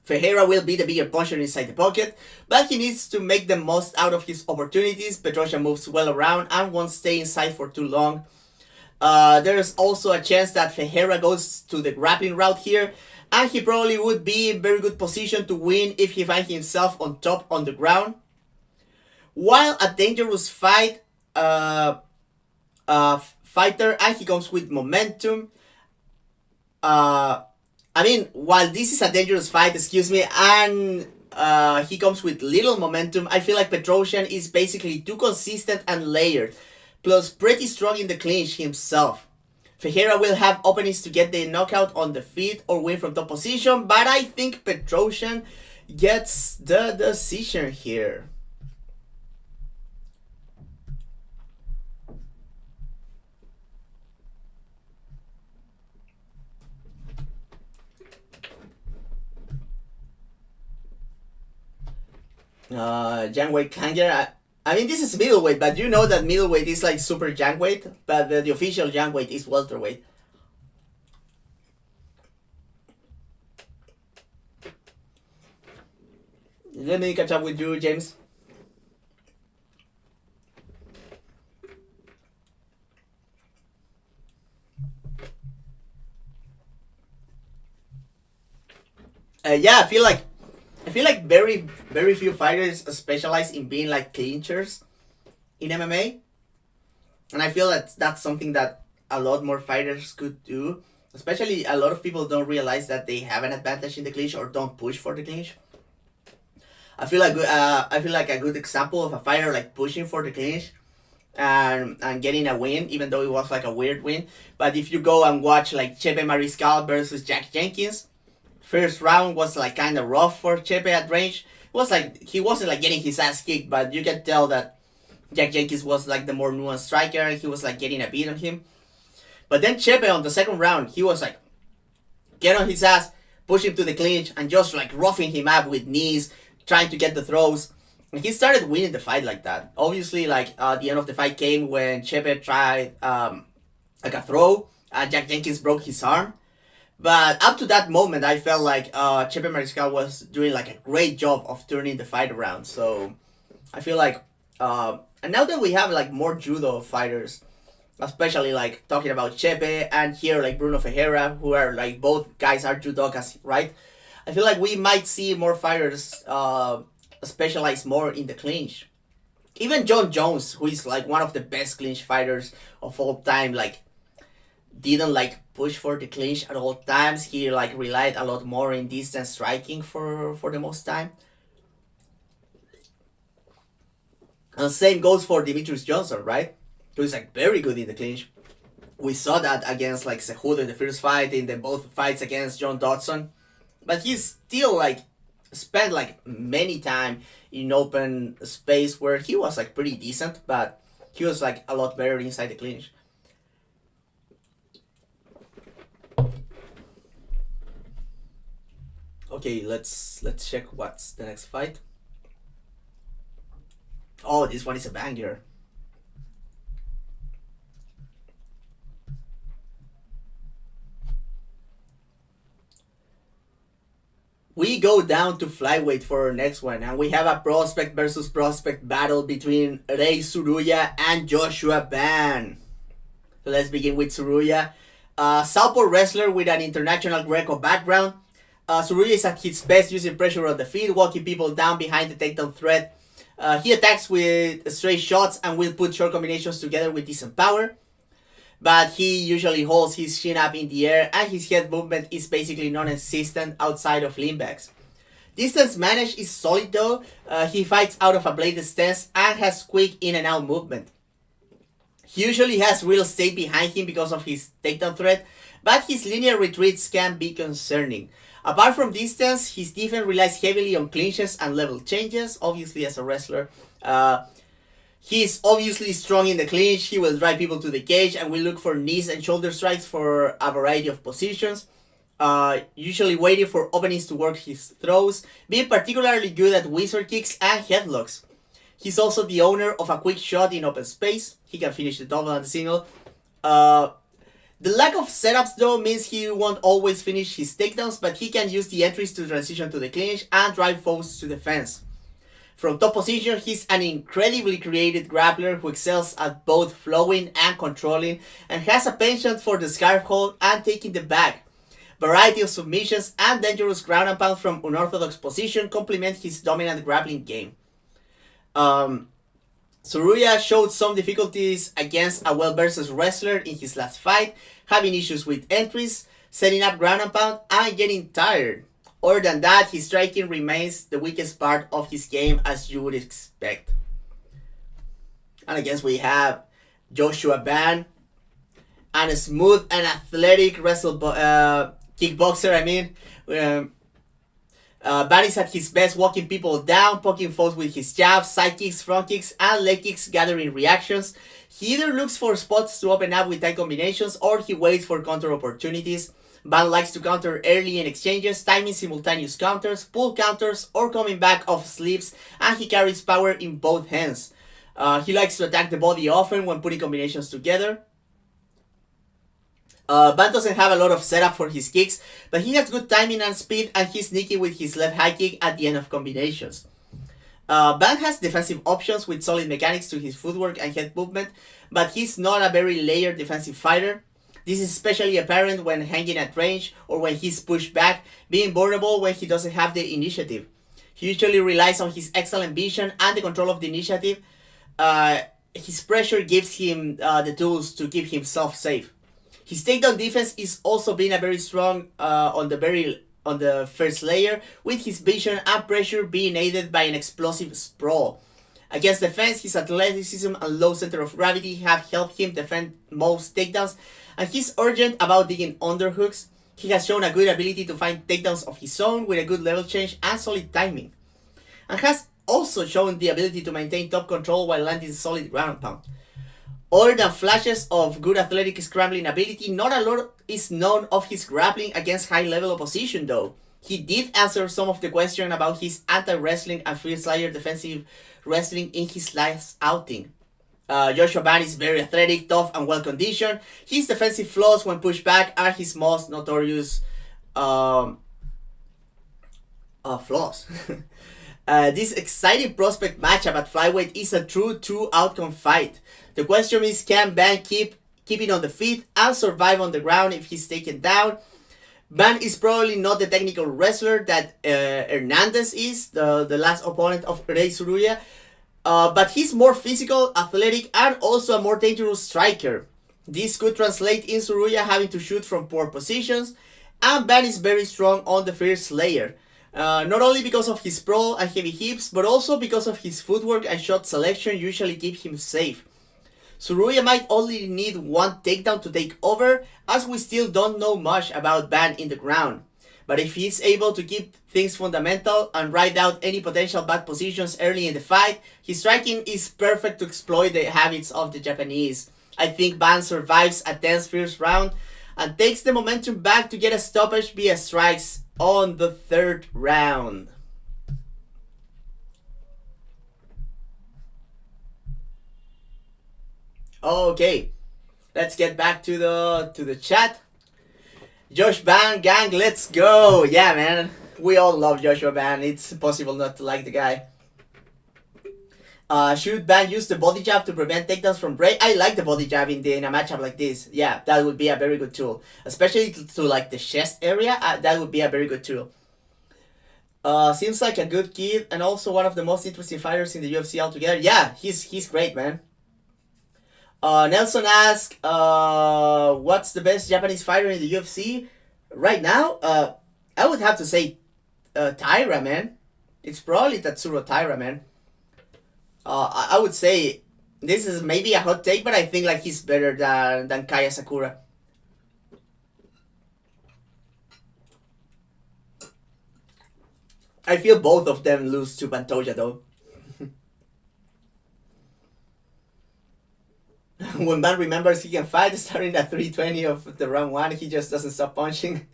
S1: Ferreira will be the bigger puncher inside the pocket, but he needs to make the most out of his opportunities. Petrosyan moves well around and won't stay inside for too long. There's also a chance that Ferreira goes to the grappling route here, and he probably would be in very good position to win if he finds himself on top on the ground. While a dangerous fighter, and he comes with momentum. While this is a dangerous fight, and he comes with little momentum, I feel like Petrosyan is basically too consistent and layered, plus pretty strong in the clinch himself. Ferreira will have openings to get the knockout on the feet or win from top position, but I think Petrosyan gets the decision here. Jangweight Klanger. This is middleweight, but you know that middleweight is like super jangweight, but the official jangweight is welterweight. Let me catch up with you, James. I feel like very few fighters specialize in being like clinchers in MMA, and I feel that that's something that a lot more fighters could do. Especially, a lot of people don't realize that they have an advantage in the clinch or don't push for the clinch. I feel like a good example of a fighter like pushing for the clinch and getting a win, even though it was like a weird win. But if you go and watch like Chepe Mariscal versus Jack Jenkins, first round was like kind of rough for Chepe at range. It was like he wasn't like getting his ass kicked, but you can tell that Jack Jenkins was like the more nuanced striker. He was like getting a beat on him. But then Chepe on the second round, he was like get on his ass, push him to the clinch, and just like roughing him up with knees, trying to get the throws. And he started winning the fight like that. Obviously, like the end of the fight came when Chepe tried like a throw, and Jack Jenkins broke his arm. But up to that moment, I felt like Chepe Mariscal was doing like a great job of turning the fight around. So I feel like, and now that we have like more judo fighters, especially like talking about Chepe and here like Bruno Ferreira, who are like both guys are judokas, right? I feel like we might see more fighters specialize more in the clinch. Even John Jones, who is like one of the best clinch fighters of all time, like didn't like push for the clinch at all times. He like relied a lot more in distance striking for the most time. And same goes for Demetrius Johnson, right? Who is like very good in the clinch. We saw that against like Cejudo in the first fight, in the both fights against John Dodson. But he's still like spent like many time in open space where he was like pretty decent, but he was like a lot better inside the clinch. Okay, let's check what's the next fight. Oh, this one is a banger. We go down to flyweight for our next one, and we have a prospect versus prospect battle between Rei Tsuruya and Joshua Ban. So let's begin with Tsuruya. Southpaw wrestler with an international Greco background. Tsuruya is at his best using pressure on the feet, walking people down behind the takedown threat. He attacks with straight shots and will put short combinations together with decent power. But he usually holds his chin up in the air and his head movement is basically non-existent outside of leanbacks. Distance managed is solid though. He fights out of a bladed stance and has quick in and out movement. He usually has real estate behind him because of his takedown threat, but his linear retreats can be concerning. Apart from distance, his defense relies heavily on clinches and level changes, obviously as a wrestler. He's obviously strong in the clinch, he will drive people to the cage and will look for knees and shoulder strikes for a variety of positions. Usually waiting for openings to work his throws, being particularly good at wizard kicks and headlocks. He's also the owner of a quick shot in open space. He can finish the double and the single. The lack of setups though means he won't always finish his takedowns, but he can use the entries to transition to the clinch and drive foes to defense. From top position, he's an incredibly creative grappler who excels at both flowing and controlling, and has a penchant for the scarf hold and taking the back. Variety of submissions and dangerous ground and pound from unorthodox position complement his dominant grappling game. Tsuruya showed some difficulties against a well-versed wrestler in his last fight, having issues with entries, setting up ground and pound, and getting tired. Other than that, his striking remains the weakest part of his game, as you would expect. And I guess we have Joshua Ban, and a smooth and athletic kickboxer. Ban is at his best walking people down, poking foes with his jabs, side kicks, front kicks, and leg kicks, gathering reactions. He either looks for spots to open up with tight combinations, or he waits for counter opportunities. Ban likes to counter early in exchanges, timing simultaneous counters, pull counters, or coming back off sleeves, and he carries power in both hands. He likes to attack the body often when putting combinations together. Ban doesn't have a lot of setup for his kicks, but he has good timing and speed, and he's sneaky with his left high kick at the end of combinations. Ban has defensive options with solid mechanics to his footwork and head movement, but he's not a very layered defensive fighter. This is especially apparent when hanging at range or when he's pushed back, being vulnerable when he doesn't have the initiative. He usually relies on his excellent vision and the control of the initiative. His pressure gives him the tools to keep himself safe. His takedown defense is also being a very strong on the first layer, with his vision and pressure being aided by an explosive sprawl. Against defense, his athleticism and low center of gravity have helped him defend most takedowns, and he's urgent about digging underhooks. He has shown a good ability to find takedowns of his own with a good level change and solid timing, and has also shown the ability to maintain top control while landing solid ground and pound. Other than flashes of good athletic scrambling ability, not a lot is known of his grappling against high-level opposition though. He did answer some of the question about his anti-wrestling and freestyle defensive wrestling in his last outing. Joshua Ban is very athletic, tough, and well-conditioned. His defensive flaws when pushed back are his most notorious flaws. This exciting prospect matchup at flyweight is a true two-outcome fight. The question is, can Ban keep it on the feet and survive on the ground if he's taken down? Ban is probably not the technical wrestler that Hernandez is, the last opponent of Rei Tsuruya, but he's more physical, athletic, and also a more dangerous striker. This could translate in Tsuruya having to shoot from poor positions, and Ban is very strong on the first layer. Not only because of his sprawl and heavy hips, but also because of his footwork and shot selection usually keep him safe. Tsuruya might only need one takedown to take over, as we still don't know much about Ban in the ground. But if he's able to keep things fundamental and ride out any potential bad positions early in the fight, his striking is perfect to exploit the habits of the Japanese. I think Ban survives a tense first round and takes the momentum back to get a stoppage via strikes on the third round. Okay, let's get back to the chat. Josh Ban, gang, let's go. Yeah, man, we all love Joshua Ban. It's impossible not to like the guy. Should Ban use the body jab to prevent takedowns from Rei? I like the body jab in a matchup like this. Yeah, that would be a very good tool, especially to like the chest area. That would be a very good tool. Seems like a good kid and also one of the most interesting fighters in the UFC altogether. Yeah, he's great, man. Nelson asked, what's the best Japanese fighter in the UFC right now? I would have to say Taira, man. It's probably Tatsuro Taira, man. I would say this is maybe a hot take, but I think like he's better than Kaya Sakura. I feel both of them lose to Pantoja though. When Ban remembers he can fight, starting at 320 of the round 1, he just doesn't stop punching.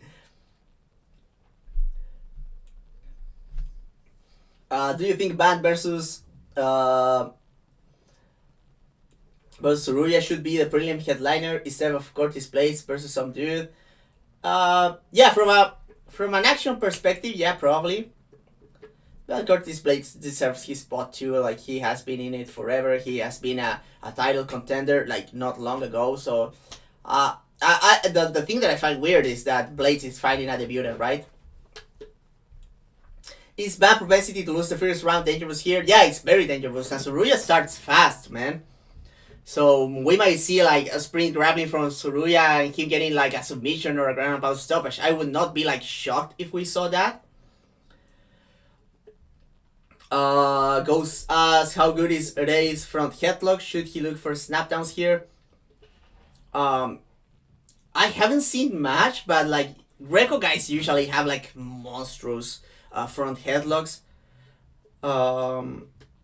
S1: Do you think Ban versus But Tsuruya should be the prelim headliner instead of Curtis Blaydes versus some dude. Yeah, from an action perspective, yeah, probably. Well, Curtis Blaydes deserves his spot too. Like, he has been in it forever. He has been a title contender like not long ago. So, the thing that I find weird is that Blaydes is fighting a debutant, right? Is bad propensity to lose the first round dangerous here? Yeah, it's very dangerous. And Tsuruya starts fast, man. So we might see like a sprint grappling from Tsuruya and him getting like a submission or a ground and pound stoppage. I would not be like shocked if we saw that. Goes asks how good is Rei's front headlock? Should he look for snapdowns here? I haven't seen much, but like Greco guys usually have like monstrous front headlocks.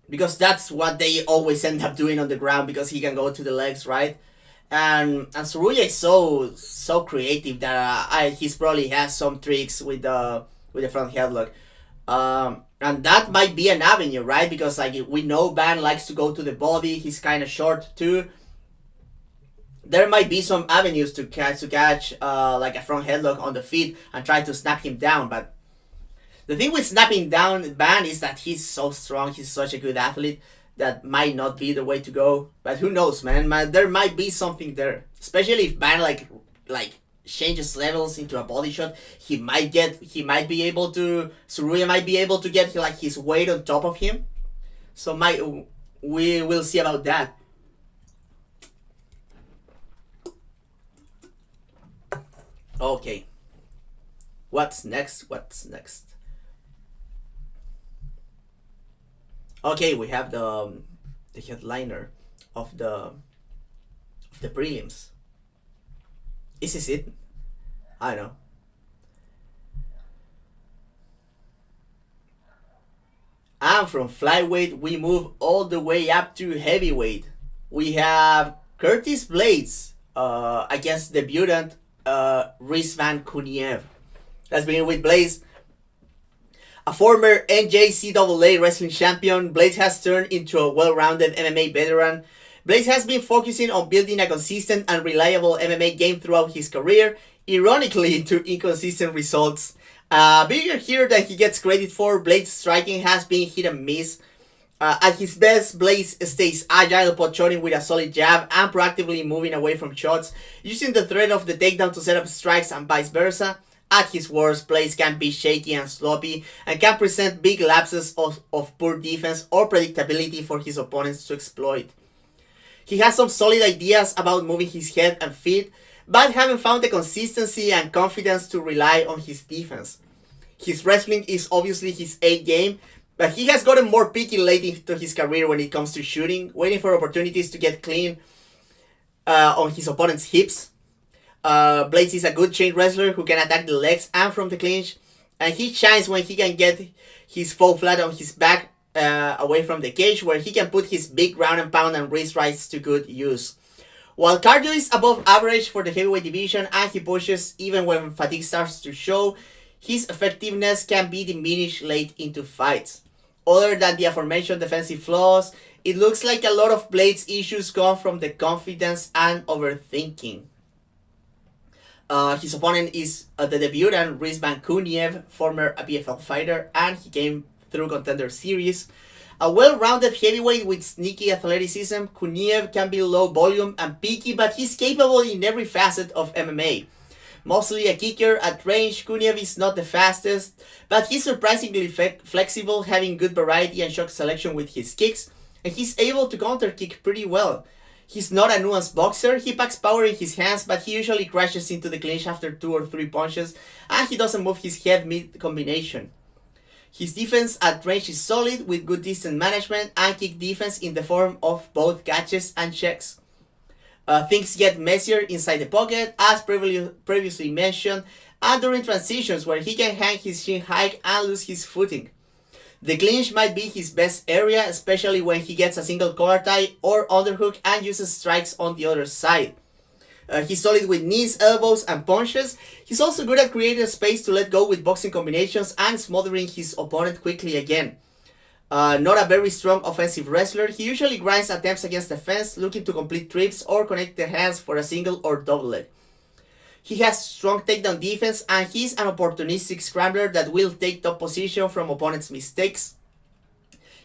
S1: Because that's what they always end up doing on the ground because he can go to the legs, right? And Tsuruya is so creative that he's probably has some tricks with the front headlock. And that might be an avenue, right? Because like we know Van likes to go to the body. He's kind of short too. There might be some avenues to catch like a front headlock on the feet and try to snap him down. But the thing with snapping down Van is that he's so strong. He's such a good athlete that might not be the way to go. But who knows, man? There might be something there, especially if Van like changes levels into a body shot. He might be able to. Tsuruya might be able to get like his weight on top of him. So we will see about that. Okay. What's next? Okay, we have the headliner of the prelims. Is this it? I don't know. And from flyweight, we move all the way up to heavyweight. We have Curtis Blaydes against debutant Rizvan Kuniev. Let's begin with Blaydes. A former NJCAA wrestling champion, Blaydes has turned into a well-rounded MMA veteran. Blaydes has been focusing on building a consistent and reliable MMA game throughout his career, ironically into inconsistent results. Bigger here than he gets credit for, Blaydes' striking has been hit and miss. At his best, Blaydes stays agile, potentiating with a solid jab and proactively moving away from shots, using the threat of the takedown to set up strikes and vice versa. At his worst, Blaydes can be shaky and sloppy and can present big lapses of poor defense or predictability for his opponents to exploit. He has some solid ideas about moving his head and feet, but haven't found the consistency and confidence to rely on his defense. His wrestling is obviously his A game, but he has gotten more picky late into his career when it comes to shooting, waiting for opportunities to get clean on his opponent's hips. Blaydes is a good chain wrestler who can attack the legs and from the clinch, and he shines when he can get his foe flat on his back away from the cage, where he can put his big ground and pound and wrist rights to good use. While cardio is above average for the heavyweight division and he pushes even when fatigue starts to show, his effectiveness can be diminished late into fights. Other than the aforementioned defensive flaws, it looks like a lot of Blaydes' issues come from the confidence and overthinking. His opponent is the debutant Rizvan Kuniev, former PFL fighter, and he came through Contender Series. A well-rounded heavyweight with sneaky athleticism, Kuniev can be low volume and picky, but he's capable in every facet of MMA. Mostly a kicker at range, Kuniev is not the fastest, but he's surprisingly flexible, having good variety and shot selection with his kicks, and he's able to counter kick pretty well. He's not a nuanced boxer, he packs power in his hands, but he usually crashes into the clinch after 2 or 3 punches, and he doesn't move his head mid-combination. His defense at range is solid, with good distance management and kick defense in the form of both catches and checks. Things get messier inside the pocket, as previously mentioned, and during transitions where he can hang his shin high and lose his footing. The clinch might be his best area, especially when he gets a single collar tie or underhook and uses strikes on the other side. He's solid with knees, elbows, and punches. He's also good at creating space to let go with boxing combinations and smothering his opponent quickly again. Not a very strong offensive wrestler, he usually grinds attempts against the fence, looking to complete trips or connect the hands for a single or double leg. He has strong takedown defense, and he's an opportunistic scrambler that will take top position from opponents' mistakes.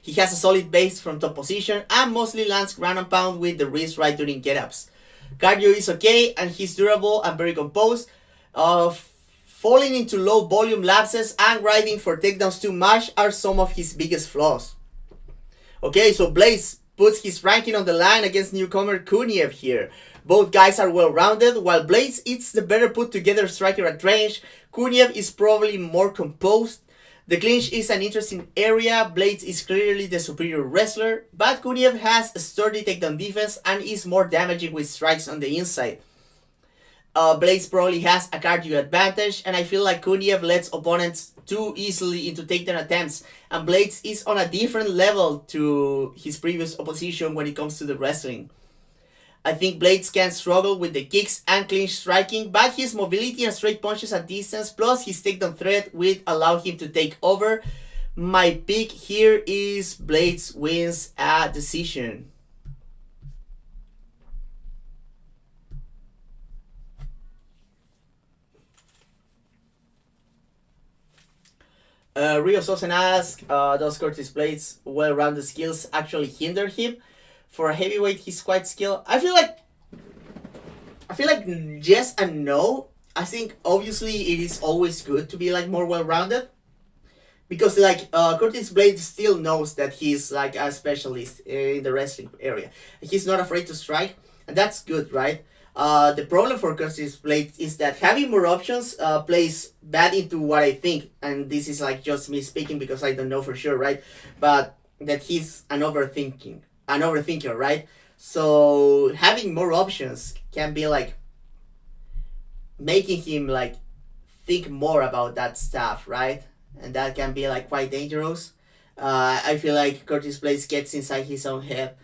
S1: He has a solid base from top position and mostly lands ground and pound with the wrist right during get-ups. Cardio is okay, and he's durable and very composed. Falling into low volume lapses and grinding for takedowns too much are some of his biggest flaws. Okay, so Blaydes puts his ranking on the line against newcomer Kuniev here. Both guys are well rounded. While Blaydes is the better put together striker at range, Kuniev is probably more composed. The clinch is an interesting area. Blaydes is clearly the superior wrestler, but Kuniev has a sturdy takedown defense and is more damaging with strikes on the inside. Blaydes probably has a cardio advantage, and I feel like Kuniev lets opponents too easily into takedown attempts, and Blaydes is on a different level to his previous opposition when it comes to the wrestling. I think Blaydes can struggle with the kicks and clinch striking, but his mobility and straight punches at distance plus his takedown threat will allow him to take over. My pick here is Blaydes wins a decision. Rio Sosen asks, does Curtis Blaydes' well-rounded skills actually hinder him? For a heavyweight, he's quite skilled. I feel like yes and no. I think obviously it is always good to be like more well-rounded, because like Curtis Blaydes still knows that he's like a specialist in the wrestling area. He's not afraid to strike, and that's good, right? The problem for Curtis Blaydes is that having more options plays bad into what I think, and this is like just me speaking because I don't know for sure, right? But that he's an overthinker, right? So having more options can be like making him like think more about that stuff, right? And that can be like quite dangerous. I feel like Curtis Blaydes gets inside his own head.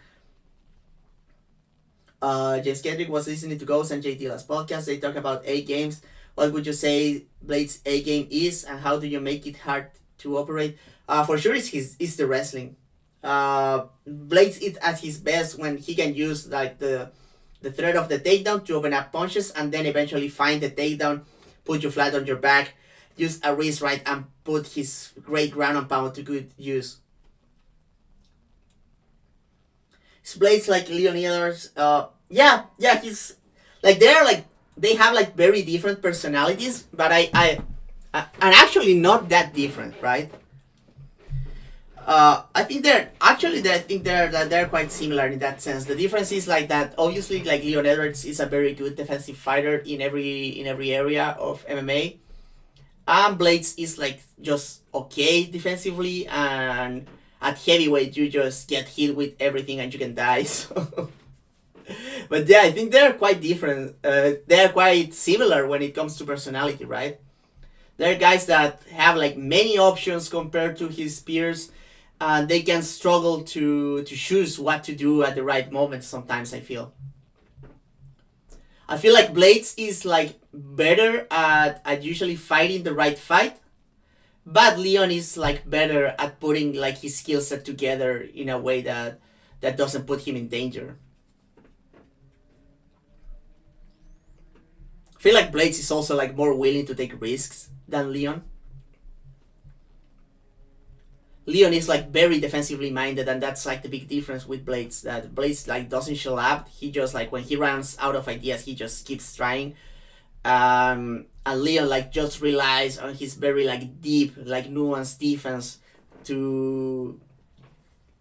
S1: James Kendrick was listening to Ghost and JT last podcast. They talk about A games. What would you say Blaydes' A game is, and how do you make it hard to operate? For sure, it's the wrestling. Blaydes is at his best when he can use like the threat of the takedown to open up punches and then eventually find the takedown, put you flat on your back, use a wrist right, and put his great ground and pound to good use. His Blaydes like Leon Edwards, yeah, he's like they have like very different personalities, but I and actually not that different, right? I think they're quite similar in that sense. The difference is like that obviously like Leon Edwards is a very good defensive fighter in every area of MMA. And Blaydes is like just okay defensively, and at heavyweight you just get hit with everything and you can die. So but yeah, I think they're quite different. They're quite similar when it comes to personality, right? They're guys that have like many options compared to his peers, and they can struggle to choose what to do at the right moment sometimes, I feel like Blaydes is like better at usually fighting the right fight, but Leon is like better at putting like his skill set together in a way that doesn't put him in danger. I feel like Blaydes is also like more willing to take risks than Leon. Leon is like very defensively minded, and that's like the big difference with Blaydes. That Blaydes like doesn't shell up. He just like when he runs out of ideas, he just keeps trying. And Leon like just relies on his very like deep, like nuanced defense to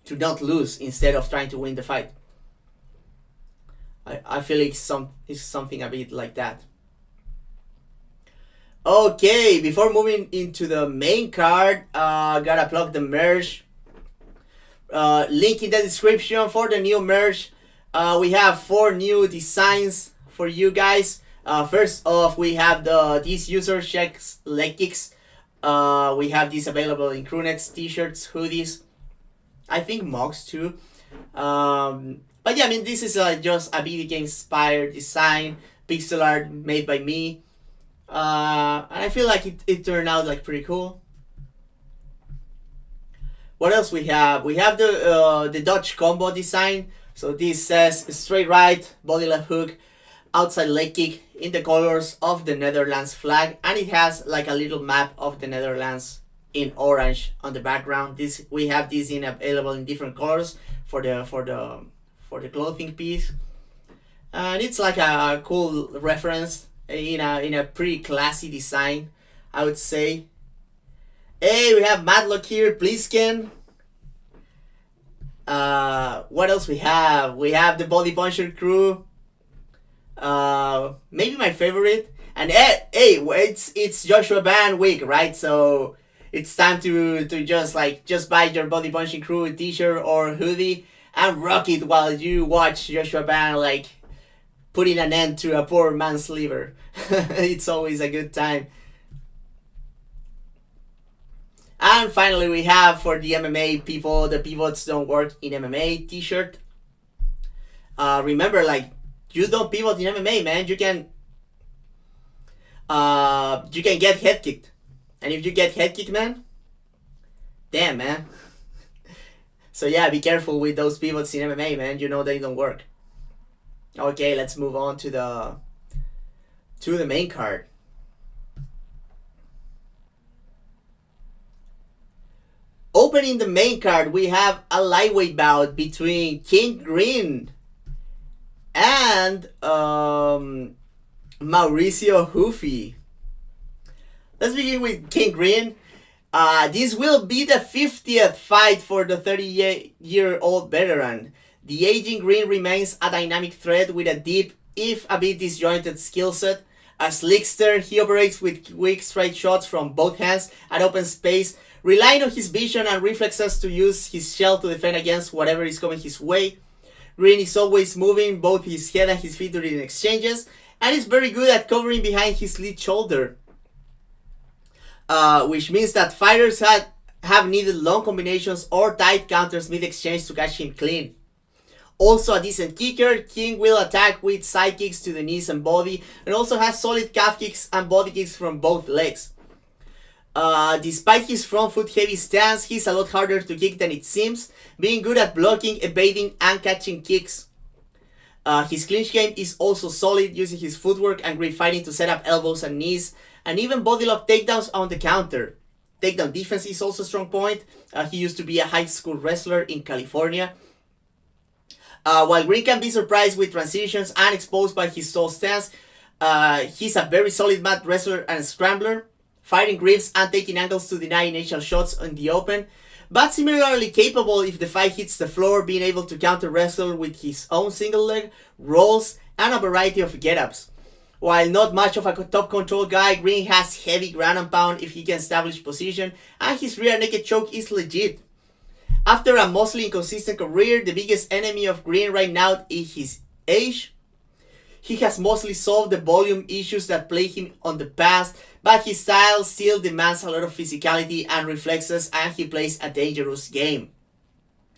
S1: not lose instead of trying to win the fight. I feel like it's something a bit like that. Okay, before moving into the main card, gotta plug the merch. Link in the description for the new merch. We have 4 new designs for you guys. First off, we have these user checks leg kicks. We have these available in crewnecks, t-shirts, hoodies. I think mugs too. But yeah, I mean, this is just a BDK inspired design, pixel art made by me. And I feel like it turned out like pretty cool. What else we have? We have the Dutch combo design. So this says straight right, body left hook, outside leg kick in the colors of the Netherlands flag, and it has like a little map of the Netherlands in orange on the background. This we have this in available in different colors for the clothing piece, and it's like a cool reference in a pretty classy design, I would say. Hey, we have Matlock here, Plisken. What else we have? We have the Body Puncher crew. Maybe my favorite. And hey, it's Joshua Ban week, right? So it's time to just buy your Body Punching crew t-shirt or hoodie and rock it while you watch Joshua Ban like putting an end to a poor man's liver. It's always a good time. And finally, we have for the MMA people, the pivots don't work in MMA t-shirt. Remember, like, you don't pivot in MMA, man. You can get head kicked. And if you get head kicked, man, damn, man. So yeah, be careful with those pivots in MMA, man. You know they don't work. Okay, let's move on to the main card. Opening the main card, we have a lightweight bout between King Green and Mauricio Ruffy. Let's begin with King Green. This will be the 50th fight for the 38-year-old veteran. The aging Green remains a dynamic threat with a deep, if a bit disjointed skill set. A slickster, he operates with quick straight shots from both hands at open space, relying on his vision and reflexes to use his shell to defend against whatever is coming his way. Green is always moving both his head and his feet during exchanges, and is very good at covering behind his lead shoulder. Which means that fighters have needed long combinations or tight counters mid-exchange to catch him clean. Also a decent kicker, King will attack with side kicks to the knees and body, and also has solid calf kicks and body kicks from both legs. Despite his front foot heavy stance, he's a lot harder to kick than it seems, being good at blocking, evading, and catching kicks. His clinch game is also solid, using his footwork and grip fighting to set up elbows and knees, and even body lock takedowns on the counter. Takedown defense is also a strong point. He used to be a high school wrestler in California. While Green can be surprised with transitions and exposed by his tall stance, he's a very solid mat wrestler and scrambler, fighting grips and taking angles to deny initial shots in the open, but similarly capable if the fight hits the floor, being able to counter wrestle with his own single leg, rolls, and a variety of get-ups. While not much of a top control guy, Green has heavy ground and pound if he can establish position, and his rear naked choke is legit. After a mostly inconsistent career, the biggest enemy of Green right now is his age. He has mostly solved the volume issues that plagued him on the past, but his style still demands a lot of physicality and reflexes, and he plays a dangerous game.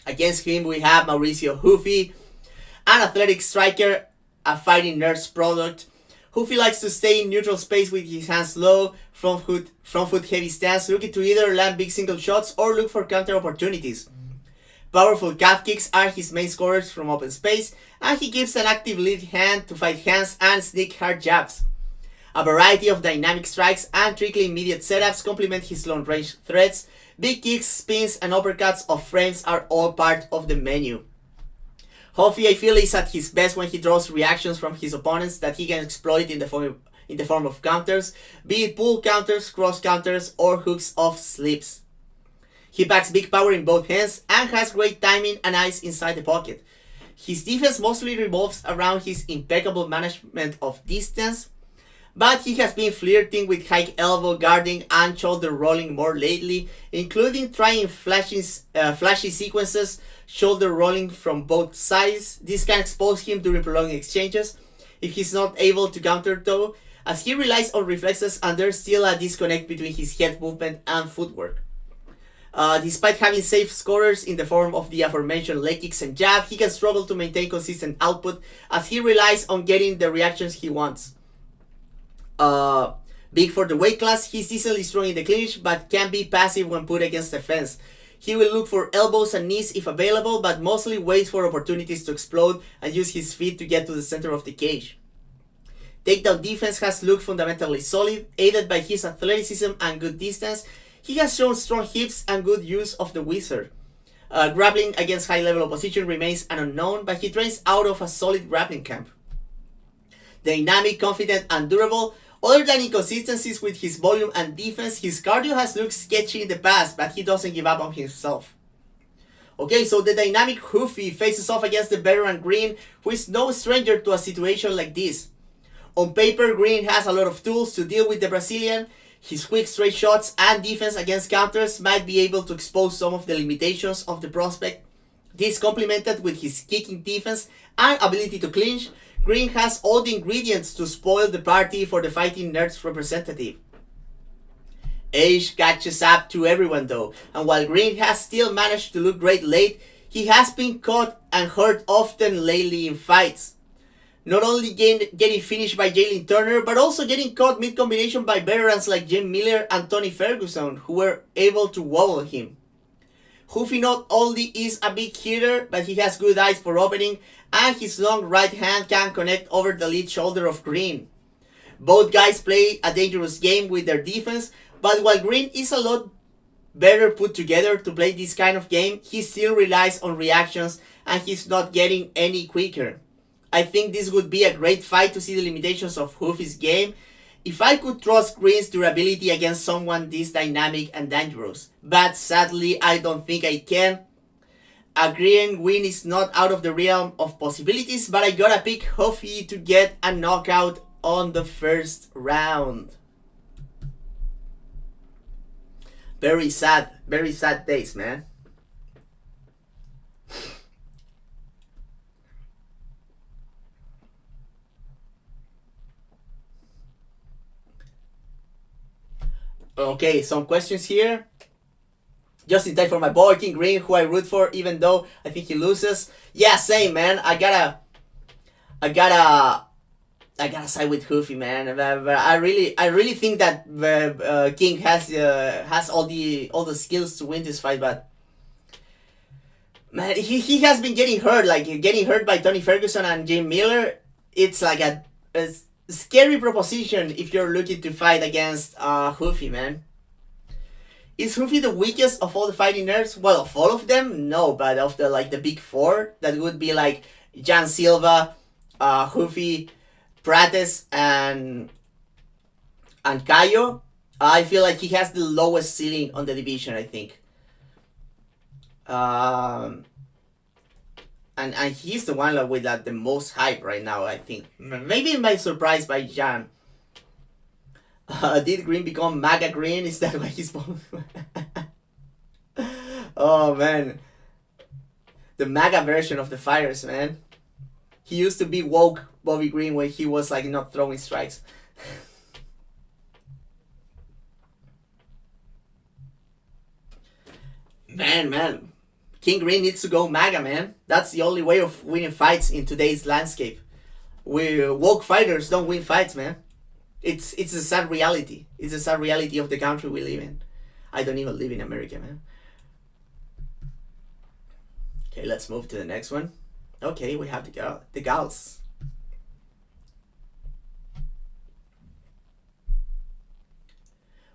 S1: Against him we have Mauricio Ruffy, an athletic striker, a fighting nerd's product. Ruffy likes to stay in neutral space with his hands low, front foot heavy stance, looking to either land big single shots or look for counter opportunities. Powerful calf kicks are his main scorers from open space, and he keeps an active lead hand to fight hands and sneak hard jabs. A variety of dynamic strikes and tricky immediate setups complement his long-range threats. Big kicks, spins, and uppercuts of frames are all part of the menu. Ruffy, I feel, is at his best when he draws reactions from his opponents that he can exploit in the form of counters, be it pull counters, cross counters, or hooks off slips. He packs big power in both hands and has great timing and eyes inside the pocket. His defense mostly revolves around his impeccable management of distance, but he has been flirting with high elbow guarding and shoulder rolling more lately, including trying flashy sequences, shoulder rolling from both sides. This can expose him during prolonged exchanges if he's not able to counter though, as he relies on reflexes and there's still a disconnect between his head movement and footwork. Despite having safe scorers in the form of the aforementioned leg kicks and jab, he can struggle to maintain consistent output as he relies on getting the reactions he wants. Big for the weight class, he's decently strong in the clinch, but can be passive when put against the fence. He will look for elbows and knees if available, but mostly waits for opportunities to explode and use his feet to get to the center of the cage. Takedown defense has looked fundamentally solid, aided by his athleticism and good distance. He has shown strong hips and good use of the wizard. Grappling against high-level opposition remains an unknown, but he trains out of a solid grappling camp. Dynamic, confident, and durable. Other than inconsistencies with his volume and defense, his cardio has looked sketchy in the past, but he doesn't give up on himself. Okay, so the dynamic Ruffy faces off against the veteran Green, who is no stranger to a situation like this. On paper, Green has a lot of tools to deal with the Brazilian. His quick straight shots and defense against counters might be able to expose some of the limitations of the prospect. This complemented with his kicking defense and ability to clinch, Green has all the ingredients to spoil the party for the Fighting Nerds representative. Age catches up to everyone though, and while Green has still managed to look great late, he has been caught and hurt often lately in fights. Not only getting finished by Jalin Turner, but also getting caught mid-combination by veterans like Jim Miller and Tony Ferguson, who were able to wobble him. Ruffy not only is a big hitter, but he has good eyes for opening, and his long right hand can connect over the lead shoulder of Green. Both guys play a dangerous game with their defense, but while Green is a lot better put together to play this kind of game, he still relies on reactions and he's not getting any quicker. I think this would be a great fight to see the limitations of Ruffy's game if I could trust Green's durability against someone this dynamic and dangerous. But sadly, I don't think I can. A Green win is not out of the realm of possibilities, but I gotta pick Ruffy to get a knockout on the first round. Very sad days, man. Okay, some questions here. Just in time for my boy King Green, who I root for, even though I think he loses. Yeah, same, man. I gotta side with Ruffy, man. But I really think that King has all the skills to win this fight, but man, he has been getting hurt, by Tony Ferguson and Jim Miller. It's like a scary proposition if you're looking to fight against Ruffy, man. Is Ruffy the weakest of all the Fighting Nerds? Well, of all of them, no, but of the big four, that would be like Jan Silva, Ruffy, Prates, and Caio. I feel like he has the lowest ceiling on the division, I think. And he's the one with the most hype right now, I think. Maybe by surprise by Jan. Did Green become MAGA Green? Is that why he's... Oh, man. The MAGA version of the fighters, man. He used to be woke Bobby Green when he was not throwing strikes. Man. King Green needs to go MAGA, man. That's the only way of winning fights in today's landscape. Woke fighters don't win fights, man. It's a sad reality. It's a sad reality of the country we live in. I don't even live in America, man. Okay, let's move to the next one. Okay, we have the gals.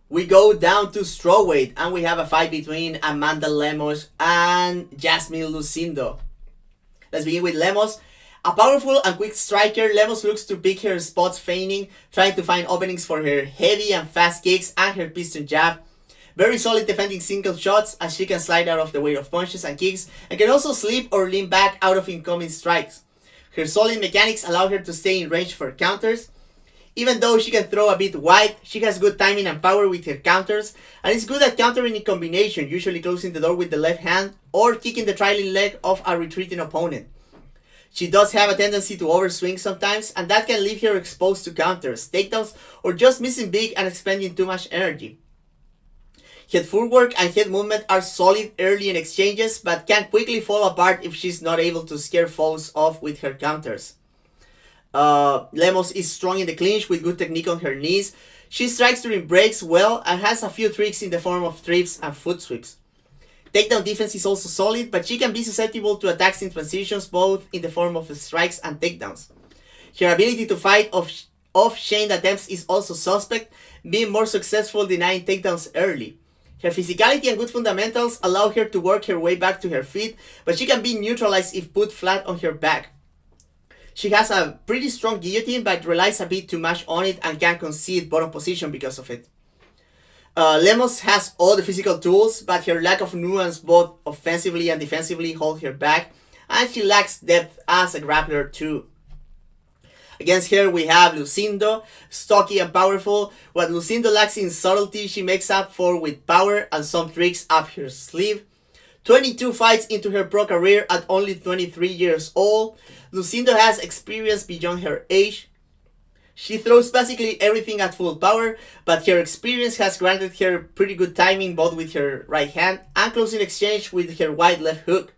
S1: We go down to strawweight, and we have a fight between Amanda Lemos and Iasmin Lucindo. Let's begin with Lemos. A powerful and quick striker, Lemos looks to pick her spots feigning, trying to find openings for her heavy and fast kicks and her piston jab. Very solid defending single shots, as she can slide out of the way of punches and kicks, and can also slip or lean back out of incoming strikes. Her solid mechanics allow her to stay in range for counters. Even though she can throw a bit wide, she has good timing and power with her counters, and is good at countering in combination, usually closing the door with the left hand or kicking the trailing leg of a retreating opponent. She does have a tendency to overswing sometimes, and that can leave her exposed to counters, takedowns, or just missing big and expending too much energy. Head footwork and head movement are solid early in exchanges, but can quickly fall apart if she's not able to scare foes off with her counters. Lemos is strong in the clinch with good technique on her knees. She strikes during breaks well and has a few tricks in the form of trips and foot sweeps. Takedown defense is also solid, but she can be susceptible to attacks in transitions, both in the form of strikes and takedowns. Her ability to fight off-chain attempts is also suspect, being more successful denying takedowns early. Her physicality and good fundamentals allow her to work her way back to her feet, but she can be neutralized if put flat on her back. She has a pretty strong guillotine, but relies a bit too much on it and can concede bottom position because of it. Lemos has all the physical tools, but her lack of nuance both offensively and defensively hold her back, and she lacks depth as a grappler too. Against her we have Lucindo, stocky and powerful. What Lucindo lacks in subtlety she makes up for with power and some tricks up her sleeve. 22 fights into her pro career at only 23 years old. Lucindo has experience beyond her age. She throws basically everything at full power, but her experience has granted her pretty good timing both with her right hand and closing exchange with her wide left hook.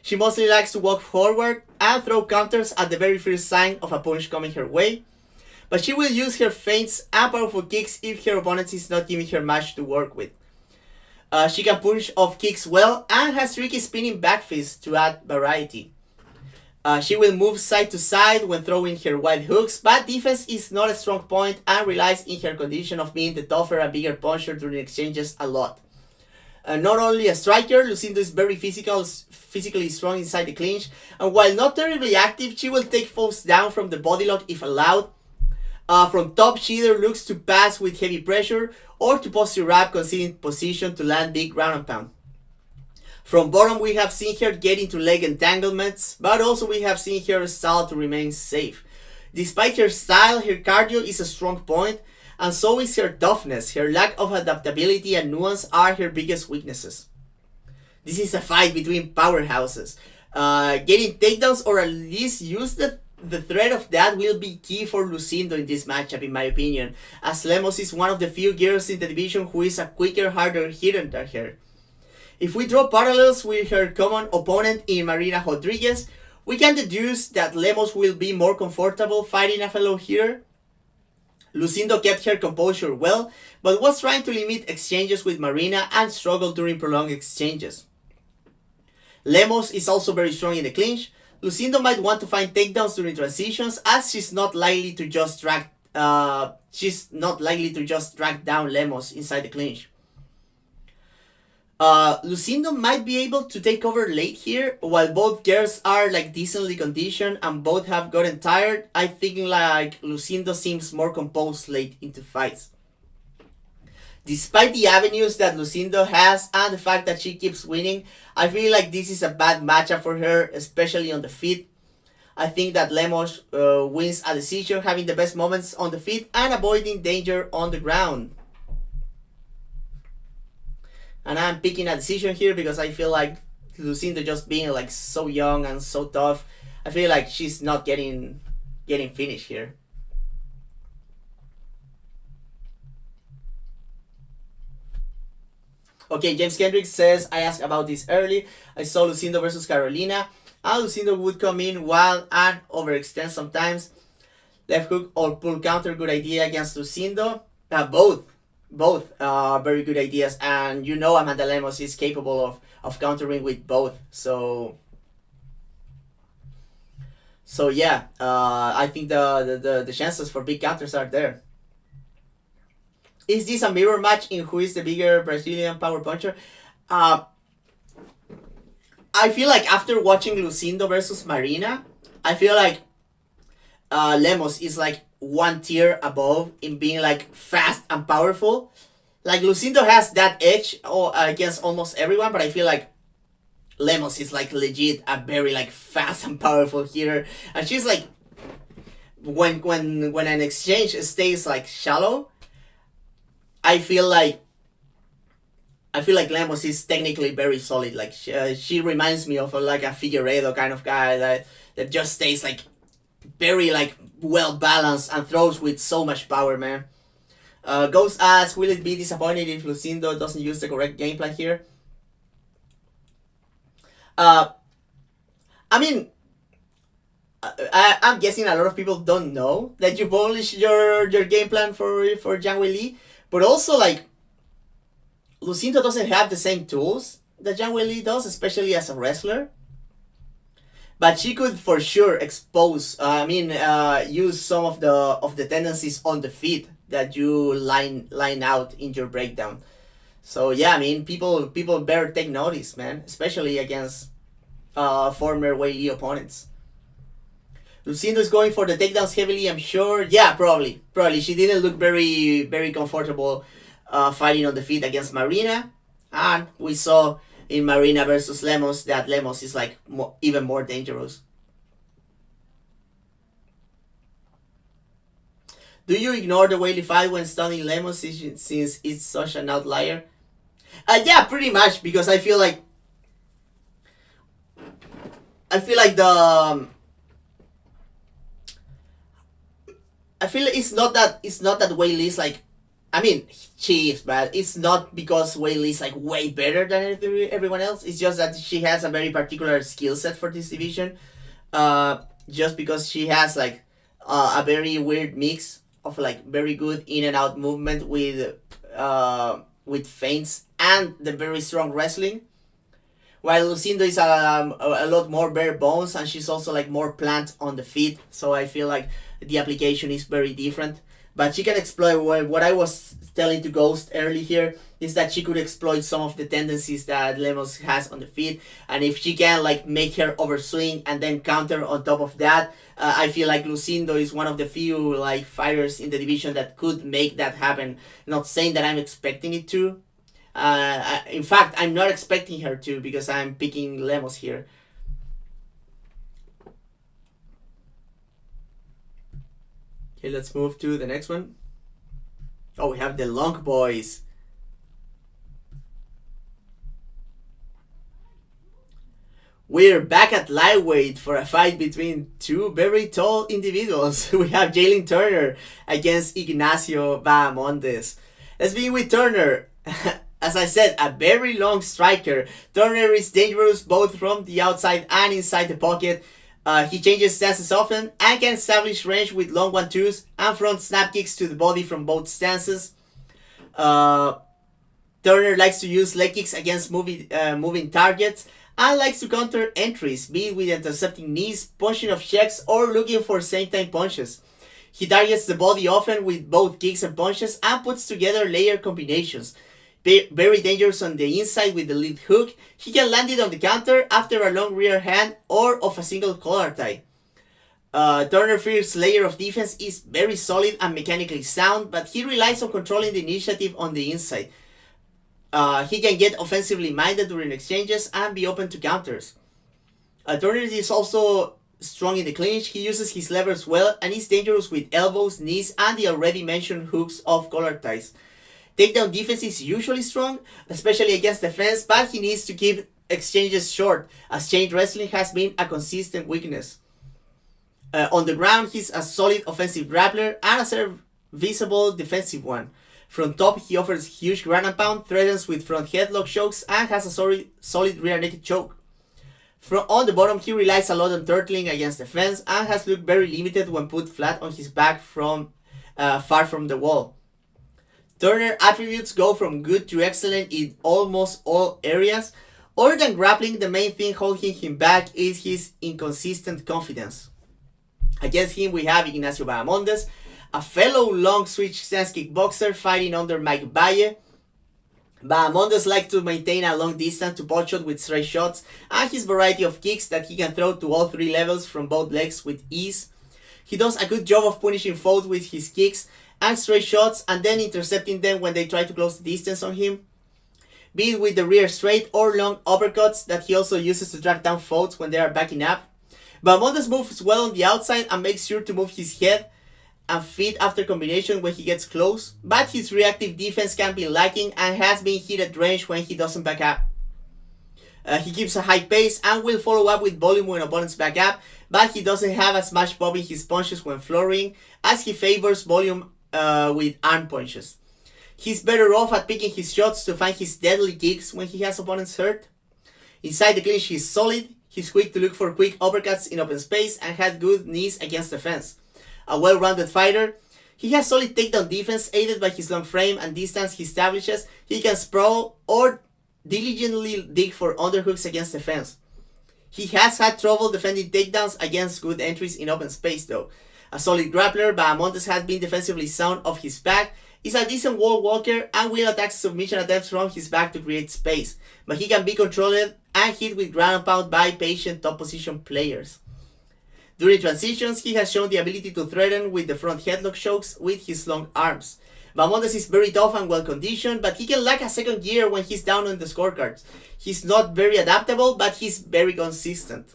S1: She mostly likes to walk forward and throw counters at the very first sign of a punch coming her way, but she will use her feints and powerful kicks if her opponent is not giving her much to work with. She can punch off kicks well and has tricky spinning back fists to add variety. She will move side to side when throwing her wide hooks, but defense is not a strong point and relies in her condition of being the tougher and bigger puncher during exchanges a lot. Not only a striker, Lucindo is very physically strong inside the clinch, and while not terribly active, she will take foes down from the body lock if allowed. From top, she either looks to pass with heavy pressure or to posture wrap, conceding position to land big ground and pound. From bottom, we have seen her get into leg entanglements, but also we have seen her style to remain safe. Despite her style, her cardio is a strong point, and so is her toughness. Her lack of adaptability and nuance are her biggest weaknesses. This is a fight between powerhouses. Getting takedowns or at least use the threat of that will be key for Lucindo in this matchup, in my opinion, as Lemos is one of the few girls in the division who is a quicker, harder hitter than her. If we draw parallels with her common opponent in Marina Rodriguez, we can deduce that Lemos will be more comfortable fighting a fellow hitter. Lucindo kept her composure well, but was trying to limit exchanges with Marina and struggled during prolonged exchanges. Lemos is also very strong in the clinch. Lucindo might want to find takedowns during transitions, as she's not likely to just drag down Lemos inside the clinch. Lucindo might be able to take over late here, while both girls are like decently conditioned and both have gotten tired. I think like Lucindo seems more composed late into fights. Despite the avenues that Lucindo has and the fact that she keeps winning, I feel like this is a bad matchup for her, especially on the feet. I think that Lemos wins a decision, having the best moments on the feet and avoiding danger on the ground. And I'm picking a decision here because I feel like Lucindo just being like so young and so tough, I feel like she's not getting finished here. Okay, James Kendrick says, I asked about this early. I saw Lucindo versus Carolina, and Lucindo would come in wild and overextend sometimes. Left hook or pull counter, good idea against Lucindo. Both very good ideas, and you know Amanda Lemos is capable of countering with both. So yeah, I think the chances for big counters are there. Is this a mirror match in who is the bigger Brazilian power puncher? I feel like after watching Lucindo versus Marina, I feel like Lemos is like one tier above in being like fast and powerful. Like Lucindo has that edge against almost everyone, but I feel like Lemos is like legit a very like fast and powerful hitter, and she's like when an exchange stays like shallow, I feel like Lemos is technically very solid. Like she reminds me of like a Figueiredo kind of guy that just stays like very like well balanced and throws with so much power, man. Ghost asks, will it be disappointed if Lucindo doesn't use the correct game plan here? I mean, I'm guessing a lot of people don't know that you published your game plan for Zhang Weili, but also like Lucindo doesn't have the same tools Zhang Weili does, especially as a wrestler. But she could for sure expose. Use some of the tendencies on the feet that you line out in your breakdown. So yeah, I mean, people better take notice, man, especially against former Weili opponents. Lucindo is going for the takedowns heavily, I'm sure. Yeah, probably. She didn't look very comfortable fighting on the feet against Marina, and we saw in Marina versus Lemos that Lemos is like even more dangerous. Do you ignore the Weili fight when stunning Lemos since it's such an outlier? Yeah, pretty much, because I feel it's not that Weili is like, I mean, she is, but it's not because Weili is like way better than everyone else. It's just that she has a very particular skill set for this division. Just because she has like a very weird mix of like very good in and out movement with feints and the very strong wrestling. While Lucindo is a lot more bare bones, and she's also like more plant on the feet. So I feel like the application is very different. But she can exploit what I was telling to Ghost early here is that she could exploit some of the tendencies that Lemos has on the feet, and if she can like make her overswing and then counter on top of that, I feel like Lucindo is one of the few like fighters in the division that could make that happen. Not saying that I'm expecting it to. In fact, I'm not expecting her to, because I'm picking Lemos here. Okay, let's move to the next one. Oh, we have the Long Boys. We're back at lightweight for a fight between two very tall individuals. We have Jalin Turner against Ignacio Bahamondes. Let's begin with Turner. As I said, a very long striker. Turner is dangerous both from the outside and inside the pocket. He changes stances often and can establish range with long 1-2s and front snap kicks to the body from both stances. Turner likes to use leg kicks against moving targets and likes to counter entries, be it with intercepting knees, punching off checks, or looking for same-time punches. He targets the body often with both kicks and punches and puts together layer combinations. Very dangerous on the inside with the lead hook. He can land it on the counter after a long rear hand or of a single collar tie. Turner's first layer of defense is very solid and mechanically sound, but he relies on controlling the initiative on the inside. He can get offensively minded during exchanges and be open to counters. Turner is also strong in the clinch. He uses his levers well and is dangerous with elbows, knees, and the already mentioned hooks of collar ties. Takedown defense is usually strong, especially against defense, but he needs to keep exchanges short, as chain wrestling has been a consistent weakness. On the ground, he's a solid offensive grappler and a serviceable defensive one. From top, he offers huge ground and pound, threatens with front headlock chokes, and has a solid rear naked choke. On the bottom, he relies a lot on turtling against defense and has looked very limited when put flat on his back from far from the wall. Turner attributes go from good to excellent in almost all areas. Other than grappling, the main thing holding him back is his inconsistent confidence. Against him, we have Ignacio Bahamondes, a fellow long switch stance kickboxer fighting under Mike Valle. Bahamondes likes to maintain a long distance to pot shot with straight shots and his variety of kicks that he can throw to all three levels from both legs with ease. He does a good job of punishing foes with his kicks and straight shots and then intercepting them when they try to close the distance on him, be it with the rear straight or long uppercuts that he also uses to track down foes when they are backing up. Bahamondes moves well on the outside and makes sure to move his head and feet after combination when he gets close, but his reactive defense can be lacking and has been hit at range when he doesn't back up. He keeps a high pace and will follow up with volume when opponents back up, but he doesn't have as much pop in his punches when flurrying, as he favors volume with arm punches. He's better off at picking his shots to find his deadly kicks when he has opponents hurt. Inside the clinch, he's solid. He's quick to look for quick uppercuts in open space and had good knees against defense. A well-rounded fighter, he has solid takedown defense aided by his long frame and distance he establishes. He can sprawl or diligently dig for underhooks against the fence. He has had trouble defending takedowns against good entries in open space though. A solid grappler, Bahamondes has been defensively sound off his back, is a decent wall walker, and will attack submission attempts from his back to create space, but he can be controlled and hit with ground and pound by patient top position players. During transitions, he has shown the ability to threaten with the front headlock chokes with his long arms. Bahamondes is very tough and well conditioned, but he can lack a second gear when he's down on the scorecards. He's not very adaptable, but he's very consistent.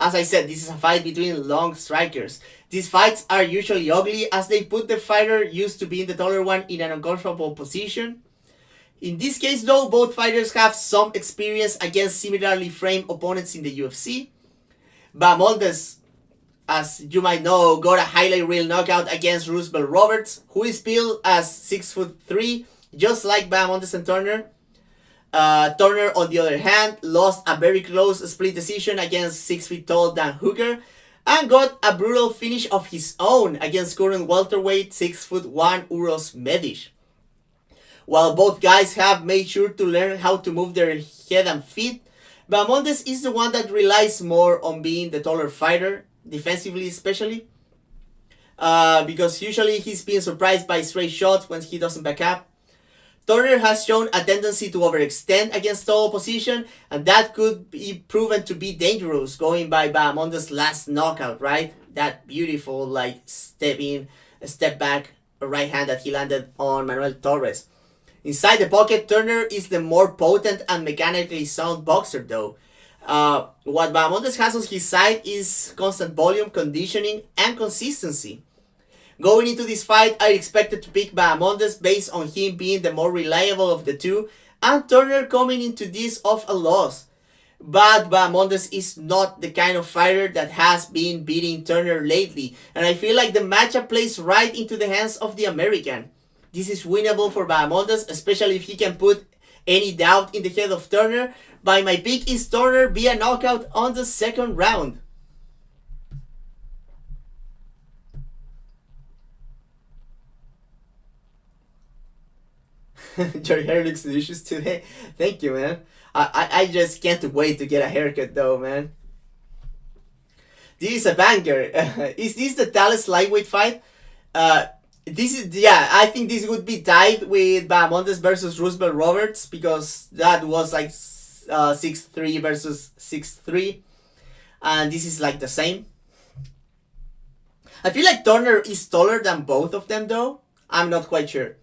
S1: As I said, this is a fight between long strikers. These fights are usually ugly as they put the fighter used to being the taller one in an uncomfortable position. In this case though, both fighters have some experience against similarly framed opponents in the UFC. Bahamondes, as you might know, got a highlight reel knockout against Roosevelt Roberts, who is billed as 6'3", just like Bahamondes and Turner. Turner, on the other hand, lost a very close split decision against 6 feet tall Dan Hooker and got a brutal finish of his own against current welterweight 6'1" Uros Medic. While both guys have made sure to learn how to move their head and feet, Bahamondes is the one that relies more on being the taller fighter, defensively especially, because usually he's being surprised by straight shots when he doesn't back up. Turner has shown a tendency to overextend against tall opposition, and that could be proven to be dangerous, going by Bahamondes' last knockout, right? That beautiful, step back right hand that he landed on Manuel Torres. Inside the pocket, Turner is the more potent and mechanically sound boxer though. What Bahamondes has on his side is constant volume, conditioning, and consistency. Going into this fight, I expected to pick Bahamondes based on him being the more reliable of the two, and Turner coming into this off a loss. But Bahamondes is not the kind of fighter that has been beating Turner lately, and I feel like the matchup plays right into the hands of the American. This is winnable for Bahamondes, especially if he can put any doubt in the head of Turner. But my pick is Turner via knockout on the second round. Your hair looks delicious today. Thank you, man. I just can't wait to get a haircut though, man. This is a banger. Is this the Dallas lightweight fight? I think this would be tied with Bahamondes versus Roosevelt Roberts, because that was like 6'3" versus 6'3", and this is like the same. I feel like Turner is taller than both of them though. I'm not quite sure.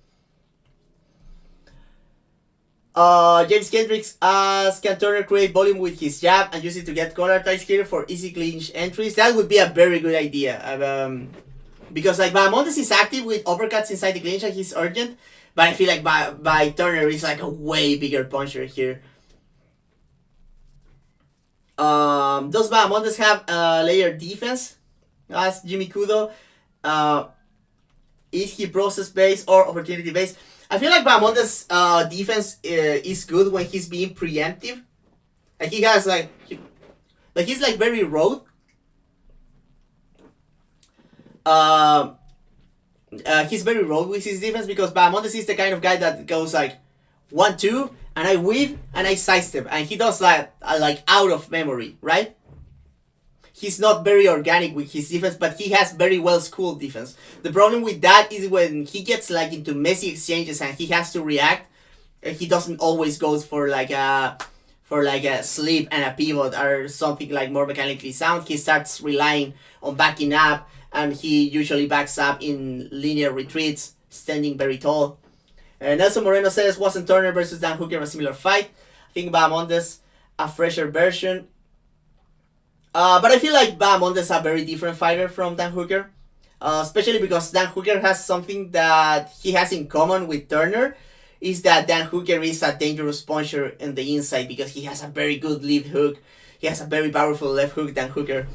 S1: James Kendricks asks, can Turner create volume with his jab and use it to get collar ties here for easy clinch entries? That would be a very good idea. Because like Bahamondes is active with uppercuts inside the clinch and he's urgent, but I feel like by Turner is like a way bigger puncher here. Does Bahamondes have layered defense? Asks Jimmy Kudo. Is he process based or opportunity based? I feel like Bahamondes' defense is good when he's being preemptive. Like he has he's like very road. He's very road with his defense, because Bahamondes is the kind of guy that goes like 1-2 and I weave and I sidestep, and he does that like out of memory, right? He's not very organic with his defense, but he has very well schooled defense. The problem with that is when he gets like into messy exchanges and he has to react, he doesn't always go for like a slip and a pivot or something like more mechanically sound. He starts relying on backing up, and he usually backs up in linear retreats, standing very tall. Nelson Moreno says, wasn't Turner versus Dan Hooker a similar fight? I think Bahamondes a fresher version. But I feel like Bahamondes is a very different fighter from Dan Hooker. Especially because Dan Hooker has something that he has in common with Turner, is that Dan Hooker is a dangerous puncher in the inside because he has a very good lead hook. He has a very powerful left hook, Dan Hooker.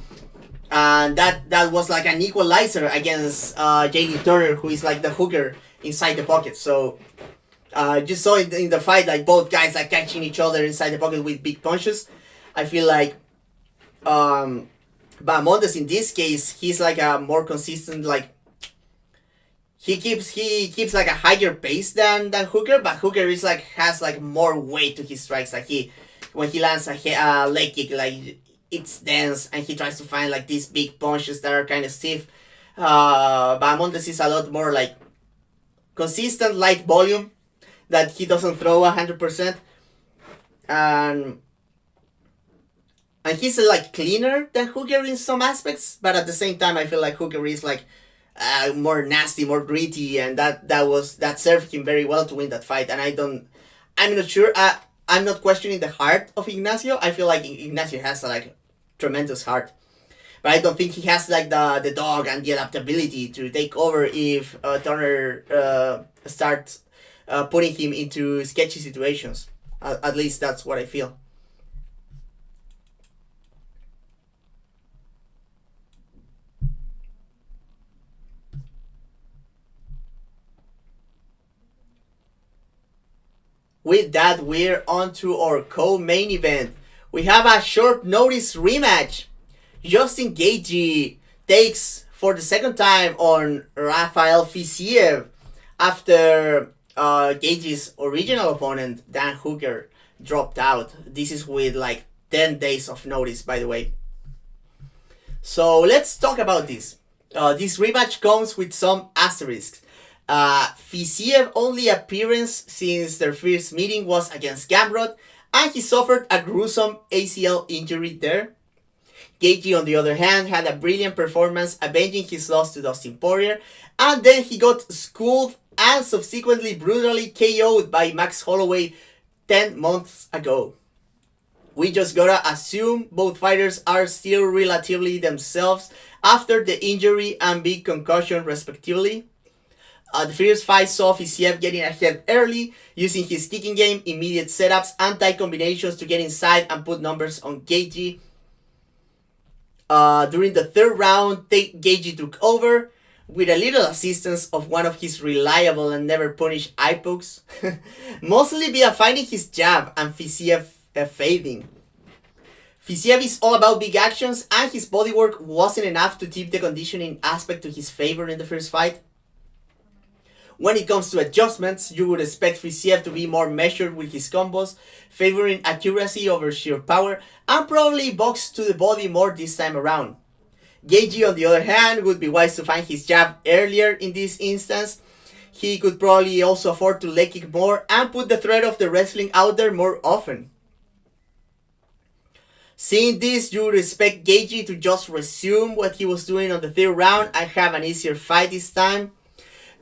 S1: And that was like an equalizer against Jalin Turner, who is like the hooker inside the pocket. So just saw it in the fight, like both guys like catching each other inside the pocket with big punches. I feel like Bahamondes in this case, he's like a more consistent, like he keeps like a higher pace than Hooker, but Hooker is like has like more weight to his strikes. Like when he lands a leg kick, like it's dense, and he tries to find like these big punches that are kind of stiff. Bahamondes is a lot more like consistent, light volume that he doesn't throw 100%, and he's like cleaner than Hooker in some aspects, but at the same time, I feel like Hooker is like more nasty, more gritty, and that served him very well to win that fight. And I'm not sure. I'm not questioning the heart of Ignacio. I feel like Ignacio has like tremendous heart, but I don't think he has like the dog and the adaptability to take over if Turner starts putting him into sketchy situations. At least that's what I feel. With that, we're on to our co-main event. We have a short notice rematch. Justin Gaethje takes for the second time on Rafael Fiziev after Gaethje's original opponent, Dan Hooker, dropped out. This is with like 10 days of notice, by the way. So let's talk about this. This rematch comes with some asterisks. Fiziev only appearance since their first meeting was against Gamrot, and he suffered a gruesome ACL injury there. Gaethje, on the other hand, had a brilliant performance avenging his loss to Dustin Poirier, and then he got schooled and subsequently brutally KO'd by Max Holloway 10 months ago. We just gotta assume both fighters are still relatively themselves after the injury and big concussion respectively. The first fight saw Fiziev getting ahead early, using his kicking game, immediate setups, and tight combinations to get inside and put numbers on Gaethje. During the third round, Gaethje took over with a little assistance of one of his reliable and never punished eye pokes, mostly via finding his jab and Fiziev fading. Fiziev is all about big actions, and his bodywork wasn't enough to tip the conditioning aspect to his favor in the first fight. When it comes to adjustments, you would expect Fiziev to be more measured with his combos, favoring accuracy over sheer power, and probably box to the body more this time around. Gaethje, on the other hand, would be wise to find his jab earlier in this instance. He could probably also afford to leg kick more and put the threat of the wrestling out there more often. Seeing this, you would expect Gaethje to just resume what he was doing on the third round and have an easier fight this time.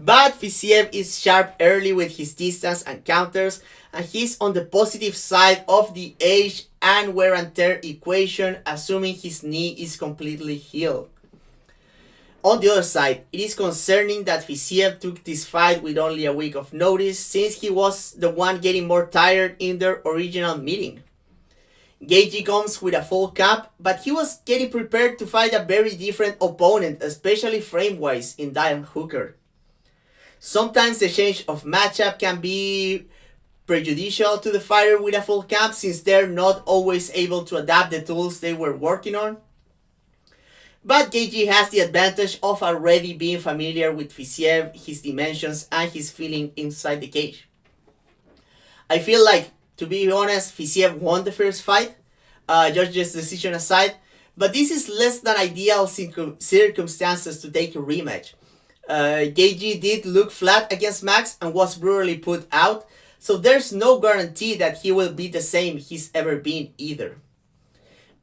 S1: But Fiziev is sharp early with his distance and counters, and he's on the positive side of the age and wear and tear equation, assuming his knee is completely healed. On the other side, it is concerning that Fiziev took this fight with only a week of notice, since he was the one getting more tired in their original meeting. Gaethje comes with a full camp, but he was getting prepared to fight a very different opponent, especially frame-wise, in Dan Hooker. Sometimes the change of matchup can be prejudicial to the fighter with a full camp, since they're not always able to adapt the tools they were working on. But Gaethje has the advantage of already being familiar with Fiziev, his dimensions, and his feeling inside the cage. I feel like, to be honest, Fiziev won the first fight, judge's decision aside, but this is less than ideal circumstances to take a rematch. Gaethje did look flat against Max and was brutally put out, so there's no guarantee that he will be the same he's ever been either.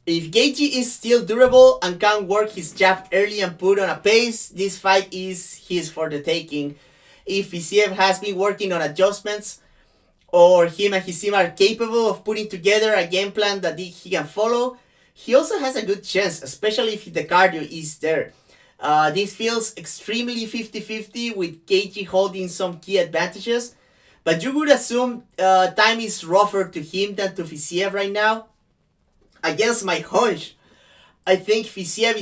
S1: If Gaethje is still durable and can work his jab early and put on a pace, this fight is his for the taking. If Fiziev has been working on adjustments, or him and his team are capable of putting together a game plan that he can follow, he also has a good chance, especially if the cardio is there. This feels extremely 50-50 with Gaethje holding some key advantages, but you would assume time is rougher to him than to Fiziev right now. Against my hunch, I think Fiziev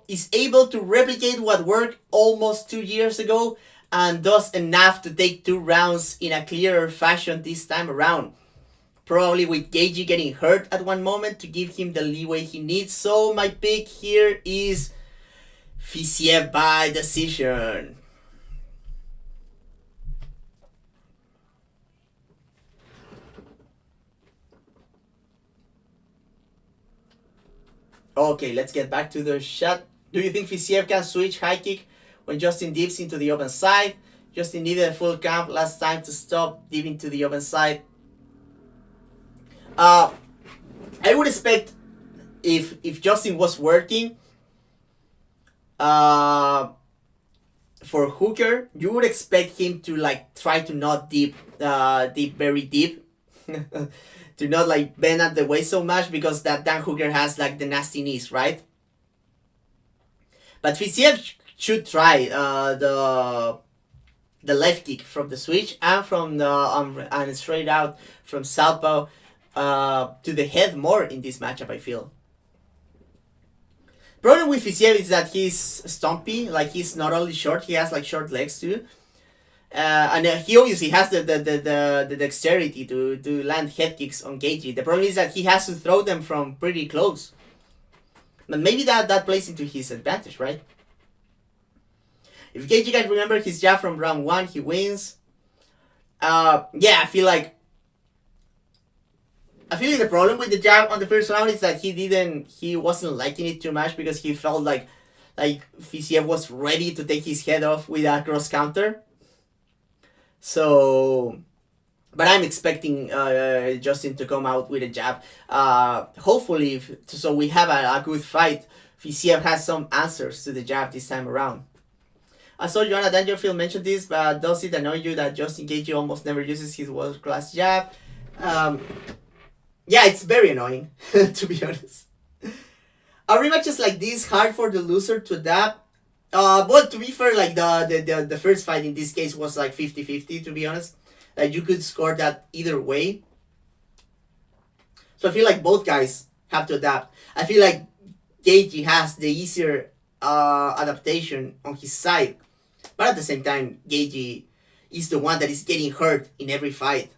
S1: is able to replicate what worked almost 2 years ago and does enough to take 2 rounds in a clearer fashion this time around. Probably with Gaethje getting hurt at one moment to give him the leeway he needs. So my pick here is Fiziev by decision. Okay, let's get back to the shot. Do you think Fiziev can switch high kick when Justin dips into the open side? Justin needed a full camp last time to stop deep into the open side. I would expect if Justin was working for Hooker, you would expect him to like try to not deep very deep. To not like bend at the waist so much, because that Dan Hooker has like the nasty knees, right? But Fiziev should try the left kick from the switch and from the and straight out from southpaw to the head more in this matchup, I feel. Problem with Fiziev is that he's stumpy. Like, he's not only short, he has like short legs too. And he obviously has the dexterity to land head kicks on Gaethje. The problem is that he has to throw them from pretty close. But maybe that plays into his advantage, right? If Gaethje can remember his jab from round 1, he wins. Yeah, I feel like the problem with the jab on the first round is that he wasn't liking it too much, because he felt like Fiziev was ready to take his head off with a cross counter. So, but I'm expecting Justin to come out with a jab. Hopefully, so we have a good fight. Fiziev has some answers to the jab this time around. I saw Joanna Dangerfield mention this, but does it annoy you that Justin Gaethje almost never uses his world-class jab? Yeah, it's very annoying, to be honest. A rematch is like this, hard for the loser to adapt. But to be fair, like the first fight in this case was like 50-50, to be honest. Like, you could score that either way. So I feel like both guys have to adapt. I feel like Gaethje has the easier adaptation on his side. But at the same time, Gaethje is the one that is getting hurt in every fight.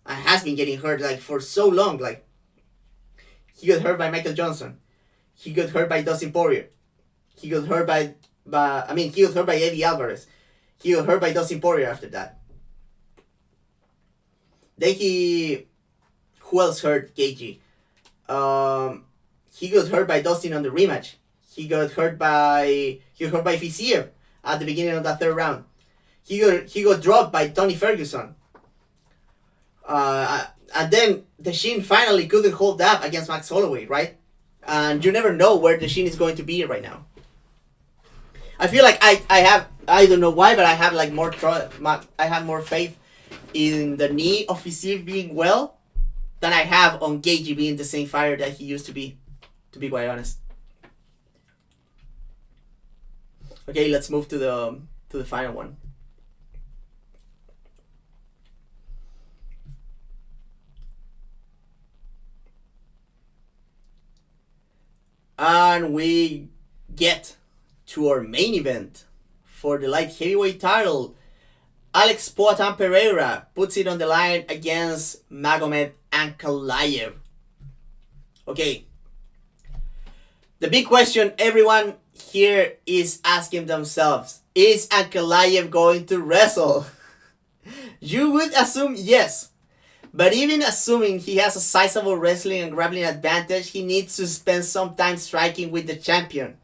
S1: And has been getting hurt like for so long. Like, he got hurt by Michael Johnson. He got hurt by Dustin Poirier. He got hurt by he got hurt by Eddie Alvarez. He got hurt by Dustin Poirier after that. Then who else hurt Gaethje? He got hurt by Dustin on the rematch. He got hurt by Fiziev at the beginning of that third round. He got dropped by Tony Ferguson. And then the Shin finally couldn't hold up against Max Holloway, right? And you never know where the Shin is going to be right now. I feel like I don't know why, but I have like I have more faith in the knee of Fiziev being well than I have on Gaethje being the same fighter that he used to be quite honest. Okay, let's move to the final one. And we get to our main event for the light heavyweight title. Alex Poatan Pereira puts it on the line against Magomed Ankalaev. Okay. The big question everyone here is asking themselves, is Ankalaev going to wrestle? You would assume yes. But even assuming he has a sizable wrestling and grappling advantage, he needs to spend some time striking with the champion.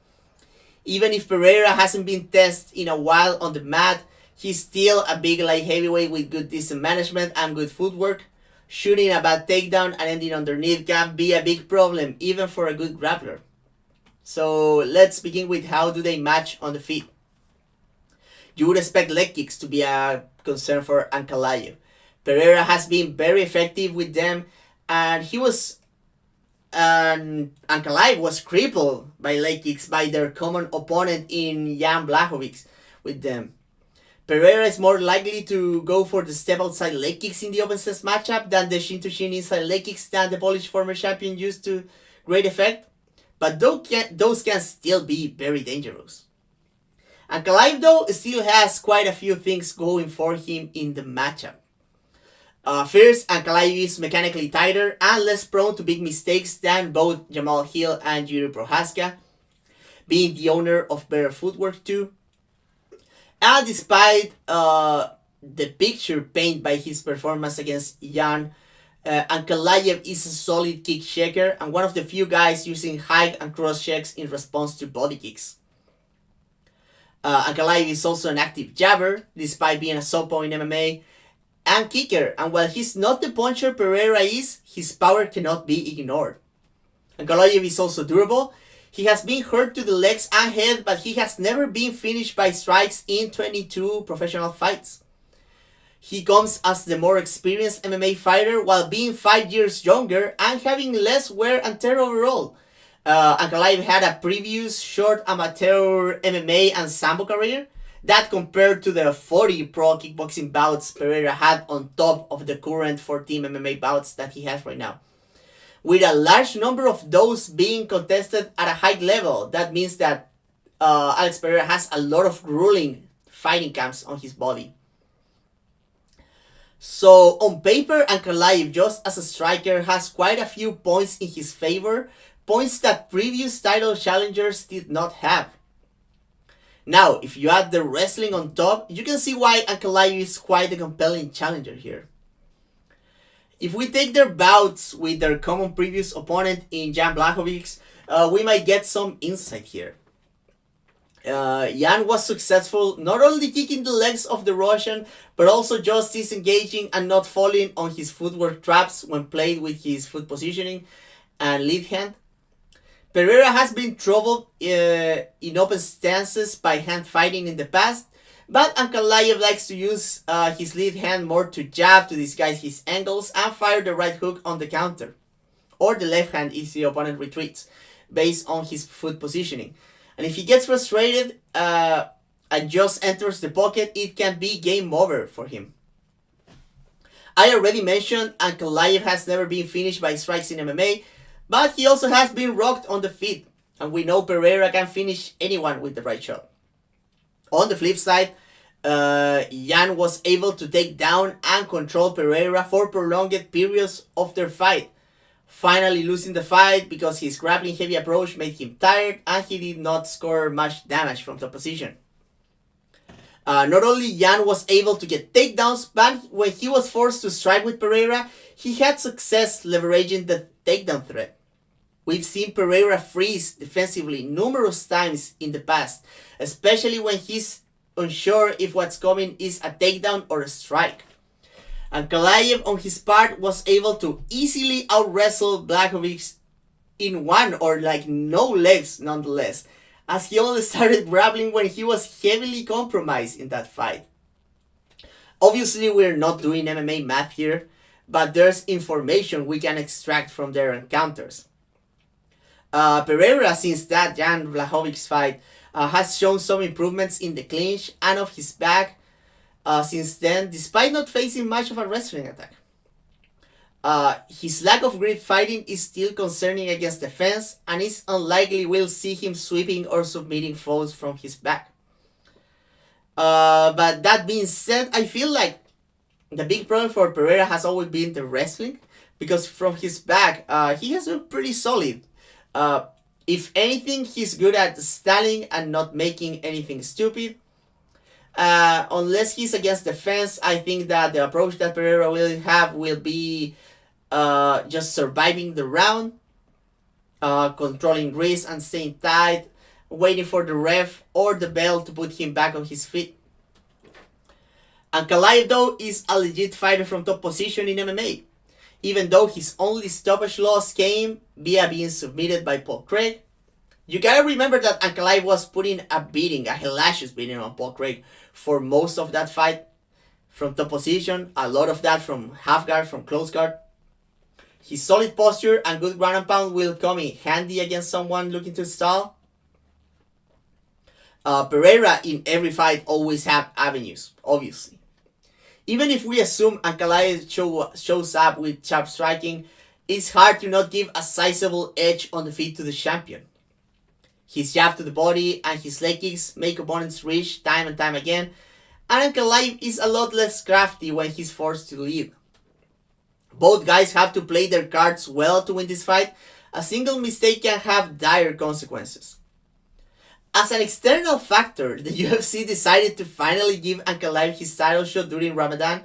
S1: Even if Pereira hasn't been tested in a while on the mat, he's still a big light heavyweight with good distance management and good footwork. Shooting a bad takedown and ending underneath can be a big problem, even for a good grappler. So let's begin with how do they match on the feet. You would expect leg kicks to be a concern for Ankalaev. Pereira has been very effective with them, and Ankalaev was crippled by leg kicks by their common opponent in Jan Blachowicz with them. Pereira is more likely to go for the step outside leg kicks in the open stance matchup than the shin to shin inside leg kicks that the Polish former champion used to great effect, but those can still be very dangerous. Ankalaev though still has quite a few things going for him in the matchup. First, Ankalaev is mechanically tighter and less prone to big mistakes than both Jamal Hill and Yuri Prohaska, being the owner of better footwork too. And despite the picture painted by his performance against Jan Ankalaev is a solid kick checker and one of the few guys using high and cross checks in response to body kicks. Ankalaev is also an active jabber, despite being a southpaw in MMA, and kicker, and while he's not the puncher Pereira is, his power cannot be ignored. Ankalaev is also durable. He has been hurt to the legs and head, but he has never been finished by strikes in 22 professional fights. He comes as the more experienced MMA fighter while being 5 years younger and having less wear and tear overall. Ankalaev had a previous short amateur MMA and Sambo career that compared to the 40 pro kickboxing bouts Pereira had on top of the current 14 MMA bouts that he has right now. With a large number of those being contested at a high level, that means that Alex Pereira has a lot of grueling fighting camps on his body. So on paper, Ankalaev, just as a striker, has quite a few points in his favor, points that previous title challengers did not have. Now, if you add the wrestling on top, you can see why Ankalaev is quite a compelling challenger here. If we take their bouts with their common previous opponent in Jan Blachowicz, we might get some insight here. Jan was successful not only kicking the legs of the Russian, but also just disengaging and not falling on his footwork traps when played with his foot positioning and lead hand. Pereira has been troubled in open stances by hand fighting in the past, but Ankalaev likes to use his lead hand more to jab to disguise his angles and fire the right hook on the counter, or the left hand if the opponent retreats, based on his foot positioning. And if he gets frustrated and just enters the pocket, it can be game over for him. I already mentioned Ankalaev has never been finished by strikes in MMA, but he also has been rocked on the feet, and we know Pereira can finish anyone with the right shot. On the flip side, Jan was able to take down and control Pereira for prolonged periods of their fight, finally losing the fight because his grappling heavy approach made him tired and he did not score much damage from the position. Not only Jan was able to get takedowns, but when he was forced to strike with Pereira, he had success leveraging the takedown threat. We've seen Pereira freeze defensively numerous times in the past, especially when he's unsure if what's coming is a takedown or a strike. Ankalaev, on his part, was able to easily out-wrestle Blachowicz in one or no legs nonetheless, as he only started grappling when he was heavily compromised in that fight. Obviously, we're not doing MMA math here, but there's information we can extract from their encounters. Pereira, since that Jan Blachowicz fight, has shown some improvements in the clinch and of his back since then, despite not facing much of a wrestling attack. His lack of grip fighting is still concerning against the fence, and it's unlikely we'll see him sweeping or submitting foes from his back. But that being said, I feel like the big problem for Pereira has always been the wrestling, because from his back, he has been pretty solid. If anything, he's good at stalling and not making anything stupid. Unless he's against the fence, I think that the approach that Pereira will have will be just surviving the round, controlling wrist and staying tight, waiting for the ref or the bell to put him back on his feet. Ankalaev, though, is a legit fighter from top position in MMA, even though his only stoppage loss came via being submitted by Paul Craig. You gotta remember that Ankalaev was putting a hellacious beating on Paul Craig for most of that fight from top position, a lot of that from half guard, from close guard. His solid posture and good ground and pound will come in handy against someone looking to stall. Pereira in every fight always have avenues, obviously. Even if we assume Ankalaev shows up with sharp striking, it's hard to not give a sizable edge on the feet to the champion. His jab to the body and his leg kicks make opponents reach time and time again, and Ankalaev is a lot less crafty when he's forced to lead. Both guys have to play their cards well to win this fight. A single mistake can have dire consequences. As an external factor, the UFC decided to finally give Ankalaev his title shot during Ramadan,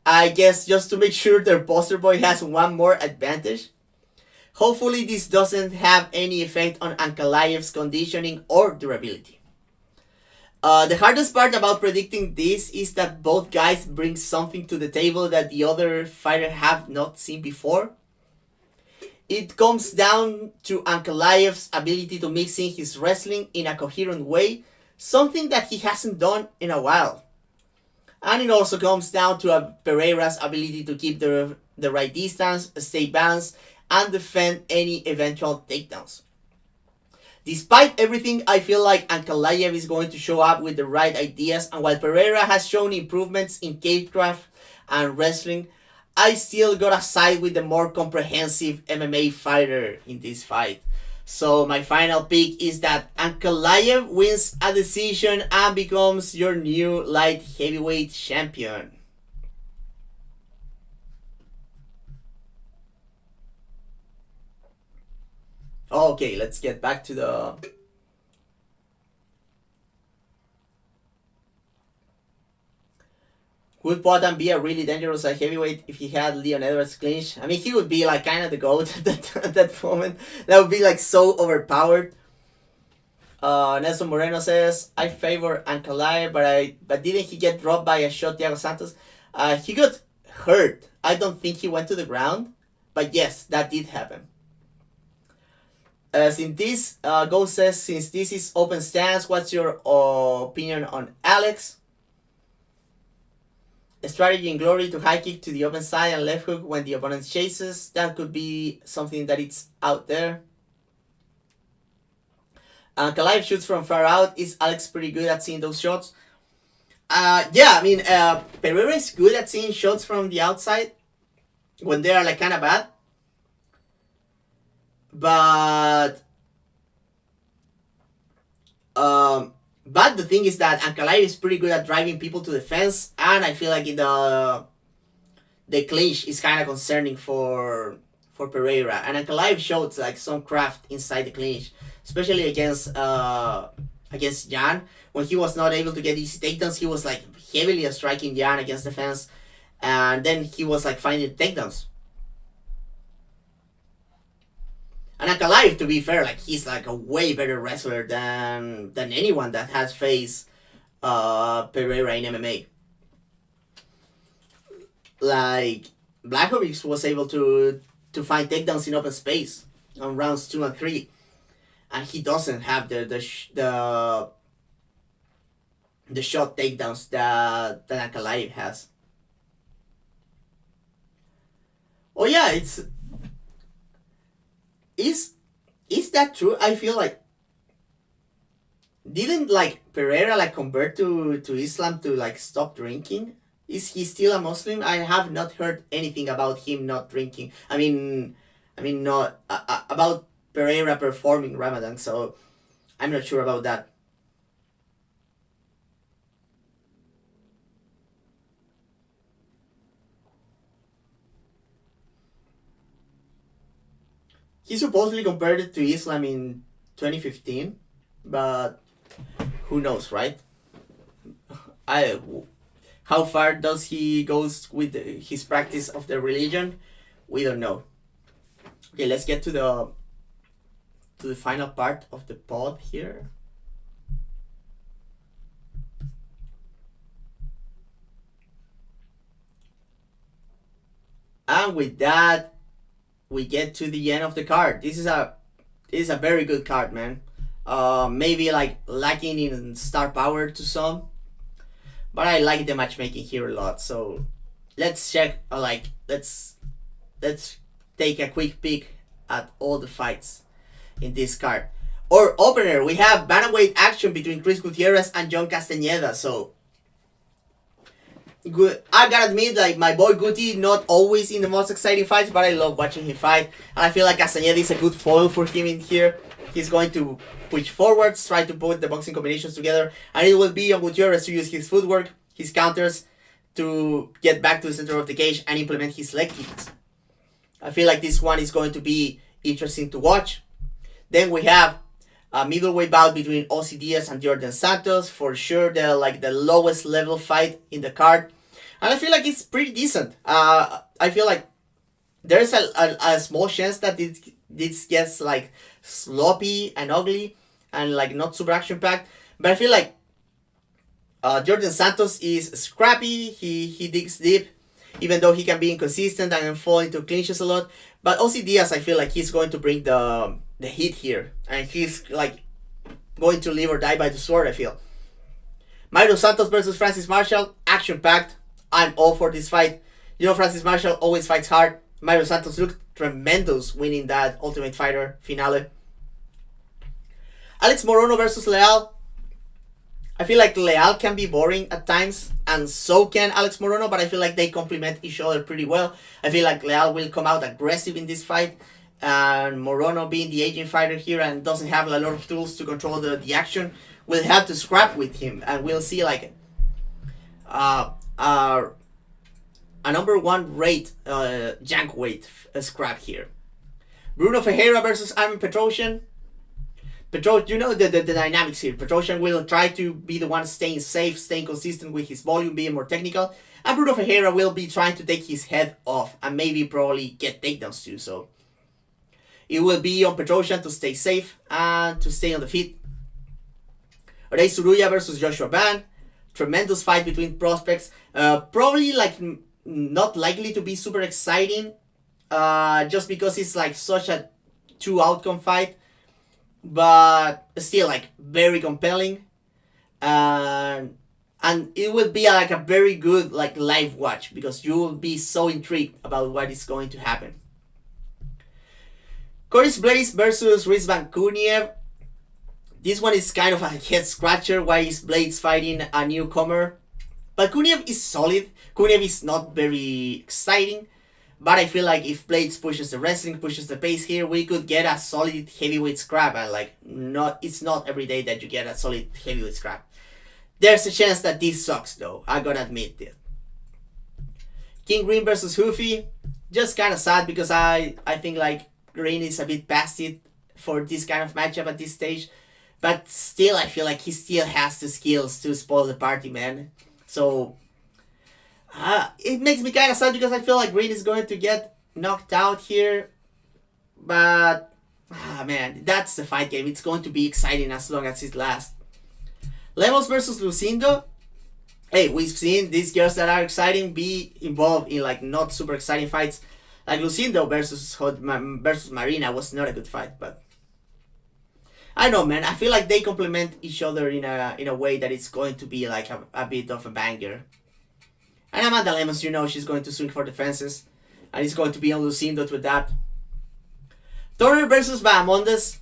S1: I guess just to make sure their poster boy has one more advantage. Hopefully this doesn't have any effect on Ankalaev's conditioning or durability. The hardest part about predicting this is that both guys bring something to the table that the other fighter have not seen before. It comes down to Ankalaev's ability to mix in his wrestling in a coherent way, something that he hasn't done in a while. And it also comes down to Pereira's ability to keep the right distance, stay balanced, and defend any eventual takedowns. Despite everything, I feel like Ankalaev is going to show up with the right ideas, and while Pereira has shown improvements in cagecraft and wrestling, I still gotta side with the more comprehensive MMA fighter in this fight. So my final pick is that Ankalaev wins a decision and becomes your new light heavyweight champion. Okay, let's get back to the... Would Poatan be a really dangerous heavyweight if he had Leon Edwards clinch? I mean, he would be like kind of the GOAT at that moment. That would be like so overpowered. Nelson Moreno says, I favor Ankalaev, but didn't he get dropped by a shot Thiago Santos? He got hurt. I don't think he went to the ground, but yes, that did happen. Since this Ghost says, since this is open stance, what's your opinion on Alex? A strategy in glory to high kick to the open side and left hook when the opponent chases. That could be something that it's out there. Ankalaev shoots from far out. Is Alex pretty good at seeing those shots? Yeah, I mean, Pereira is good at seeing shots from the outside when they are like kind of bad. But the thing is that Ankalaev is pretty good at driving people to the fence, and I feel like the clinch is kind of concerning for Pereira. And Ankalaev showed like some craft inside the clinch, especially against Jan. When he was not able to get easy takedowns, he was like heavily striking Jan against the fence, and then he was like finding takedowns. And Ankalaev, to be fair, like he's like a way better wrestler than anyone that has faced Pereira in MMA. Like Blachowicz was able to find takedowns in open space on rounds 2 and 3, and he doesn't have the shot takedowns that Ankalaev has. Oh yeah, Is that true? I feel like didn't like Pereira like convert to Islam to like stop drinking? Is he still a Muslim? I have not heard anything about him not drinking. I mean not about Pereira performing Ramadan, so I'm not sure about that. He supposedly converted to Islam in 2015, but who knows, right? How far does he goes with his practice of the religion? We don't know. Okay, let's get to the final part of the pod here. And with that, we get to the end of the card. This is a very good card, man. Maybe like lacking in star power to some, but I like the matchmaking here a lot. So let's check. Let's take a quick peek at all the fights in this card. Or opener, we have bantamweight action between Chris Gutierrez and John Castañeda. So good. I gotta admit, like my boy Guti, not always in the most exciting fights, but I love watching him fight. And I feel like Castañeda is a good foil for him in here. He's going to push forwards, try to put the boxing combinations together, and it will be on Gutierrez to use his footwork, his counters, to get back to the center of the cage and implement his leg kicks. I feel like this one is going to be interesting to watch. Then we have a middleweight bout between Ozzy Diaz and Djorden Santos. For sure, the lowest level fight in the card. and I feel like it's pretty decent. I feel like there's a small chance that this gets like sloppy and ugly and like not super action packed, but I feel like Jordan Santos is scrappy. He digs deep, even though he can be inconsistent and fall into clinches a lot. But Ozzy Diaz, I feel like he's going to bring the heat here, and he's like going to live or die by the sword. I feel. Mairon Santos versus Francis Marshall, action packed. I'm all for this fight. You know, Francis Marshall always fights hard. Mairon Santos looked tremendous winning that Ultimate Fighter finale. Alex Morono versus Leal. I feel like Leal can be boring at times, and so can Alex Morono, but I feel like they complement each other pretty well. I feel like Leal will come out aggressive in this fight, and Morono, being the aging fighter here and doesn't have a lot of tools to control the action, will have to scrap with him, and we'll see like a number one rate jank weight scrap here. Bruno Ferreira versus Armen Petrosyan. You know the dynamics here. Petrosyan will try to be the one staying safe, staying consistent with his volume, being more technical. And Bruno Ferreira will be trying to take his head off and maybe probably get takedowns too. So it will be on Petrosyan to stay safe and to stay on the feet. Rei Tsuruya versus Joshua Ban. Tremendous fight between prospects. Probably like not likely to be super exciting. Just because it's like such a two outcome fight. But still like very compelling, and it will be like a very good like live watch because you will be so intrigued about what is going to happen. Blaydes versus Rizvan Kuniev. This one is kind of a head scratcher. Why is Blaydes fighting a newcomer? But Kuniev is solid. Kuniev is not very exciting. But I feel like if Blaydes pushes the wrestling, pushes the pace here, we could get a solid heavyweight scrap. And like, it's not every day that you get a solid heavyweight scrap. There's a chance that this sucks though. I gotta admit it. King Green versus Ruffy. Just kind of sad because I think like Green is a bit past it for this kind of matchup at this stage. But still, I feel like he still has the skills to spoil the party, man. So it makes me kind of sad because I feel like Green is going to get knocked out here. But, man, that's the fight game. It's going to be exciting as long as it lasts. Lemos versus Lucindo. Hey, we've seen these girls that are exciting be involved in like not super exciting fights. Like Lucindo versus Marina was not a good fight, but I don't know, man. I feel like they complement each other in a way that it's going to be like a bit of a banger. And Amanda Lemos, you know, she's going to swing for the fences. And it's going to be on Lucindo to adapt. Turner versus Bahamondes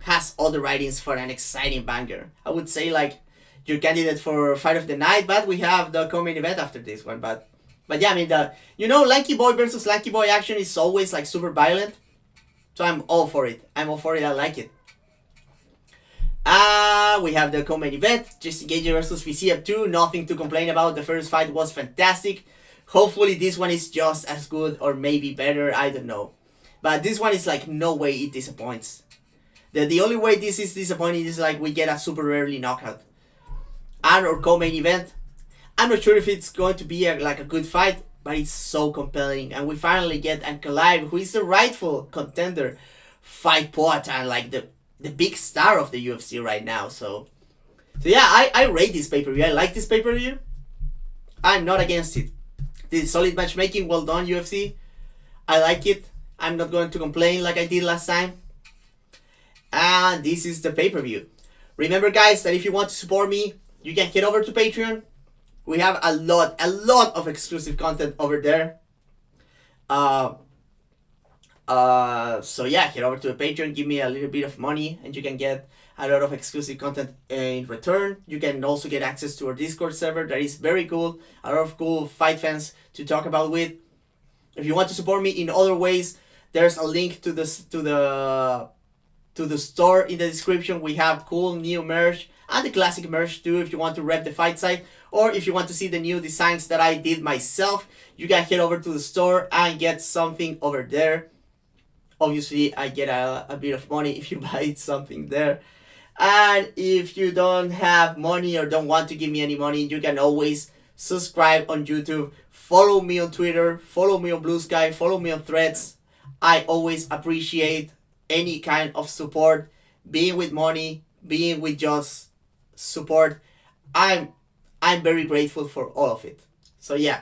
S1: has all the writings for an exciting banger. I would say, like, your candidate for Fight of the Night, but we have the co-main event after this one. But yeah, I mean, Lanky Boy versus Lanky Boy action is always, like, super violent. So I'm all for it. I like it. We have the co-main event, Gaethje versus Fiziev 2. Nothing to complain about. The first fight was fantastic. Hopefully this one is just as good or maybe better. I don't know. But this one is like no way it disappoints. The only way this is disappointing is like we get a super early knockout. And our co-main event, I'm not sure if it's going to be like a good fight, but it's so compelling. And we finally get Ankalaev, who is the rightful contender, fight Poatan, like the big star of the UFC right now. So yeah, I rate this pay-per-view. I like this pay-per-view. I'm not against it. This is solid matchmaking. Well done, UFC. I like it. I'm not going to complain like I did last time. And this is the pay-per-view. Remember, guys, that if you want to support me, you can head over to Patreon. We have a lot of exclusive content over there. So yeah, head over to the Patreon, give me a little bit of money, and you can get a lot of exclusive content in return. You can also get access to our Discord server that is very cool. A lot of cool fight fans to talk about with. If you want to support me in other ways, there's a link to the store in the description. We have cool new merch and the classic merch too if you want to rep the fight site, or if you want to see the new designs that I did myself, you can head over to the store and get something over there. Obviously, I get a bit of money if you buy something there. And if you don't have money or don't want to give me any money, you can always subscribe on YouTube, follow me on Twitter, follow me on Blue Sky, follow me on Threads. I always appreciate any kind of support, being with money, being with just support. I'm I'm very grateful for all of it. So yeah,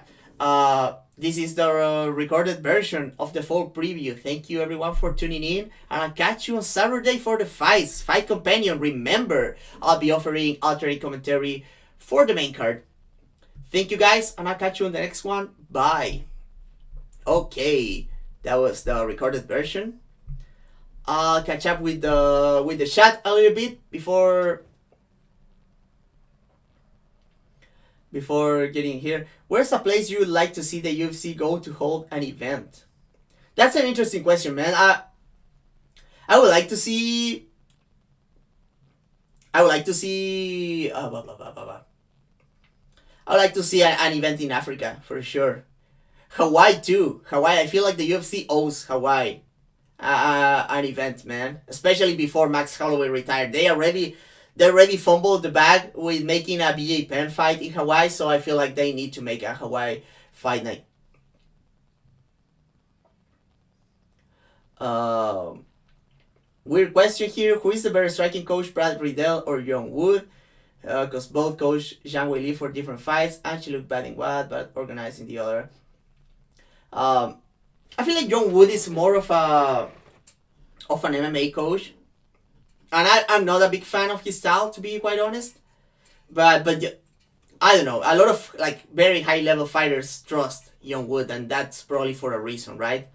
S1: this is the recorded version of the full preview. Thank you everyone for tuning in, and I'll catch you on Saturday for the fights. Fight Companion. Remember, I'll be offering alternate commentary for the main card. Thank you guys, and I'll catch you on the next one. Bye. Okay, that was the recorded version. I'll catch up with the chat a little bit before getting here. Where's a place you would like to see the UFC go to hold an event? That's an interesting question, man. I would like to see. I would like to see. I would like to see an event in Africa for sure. Hawaii too. Hawaii. I feel like the UFC owes Hawaii an event, man. Especially before Max Holloway retired. They already fumbled the bag with making a BJ Penn fight in Hawaii, so I feel like they need to make a Hawaii fight night. Weird question here. Who is the better striking coach, Brad Riddell or John Wood? Because both coach Zhang Weili for different fights. Actually look bad in one, but organizing the other. I feel like John Wood is more of an MMA coach, and I'm not a big fan of his style, to be quite honest. But I don't know. A lot of like very high level fighters trust John Wood, and that's probably for a reason, right?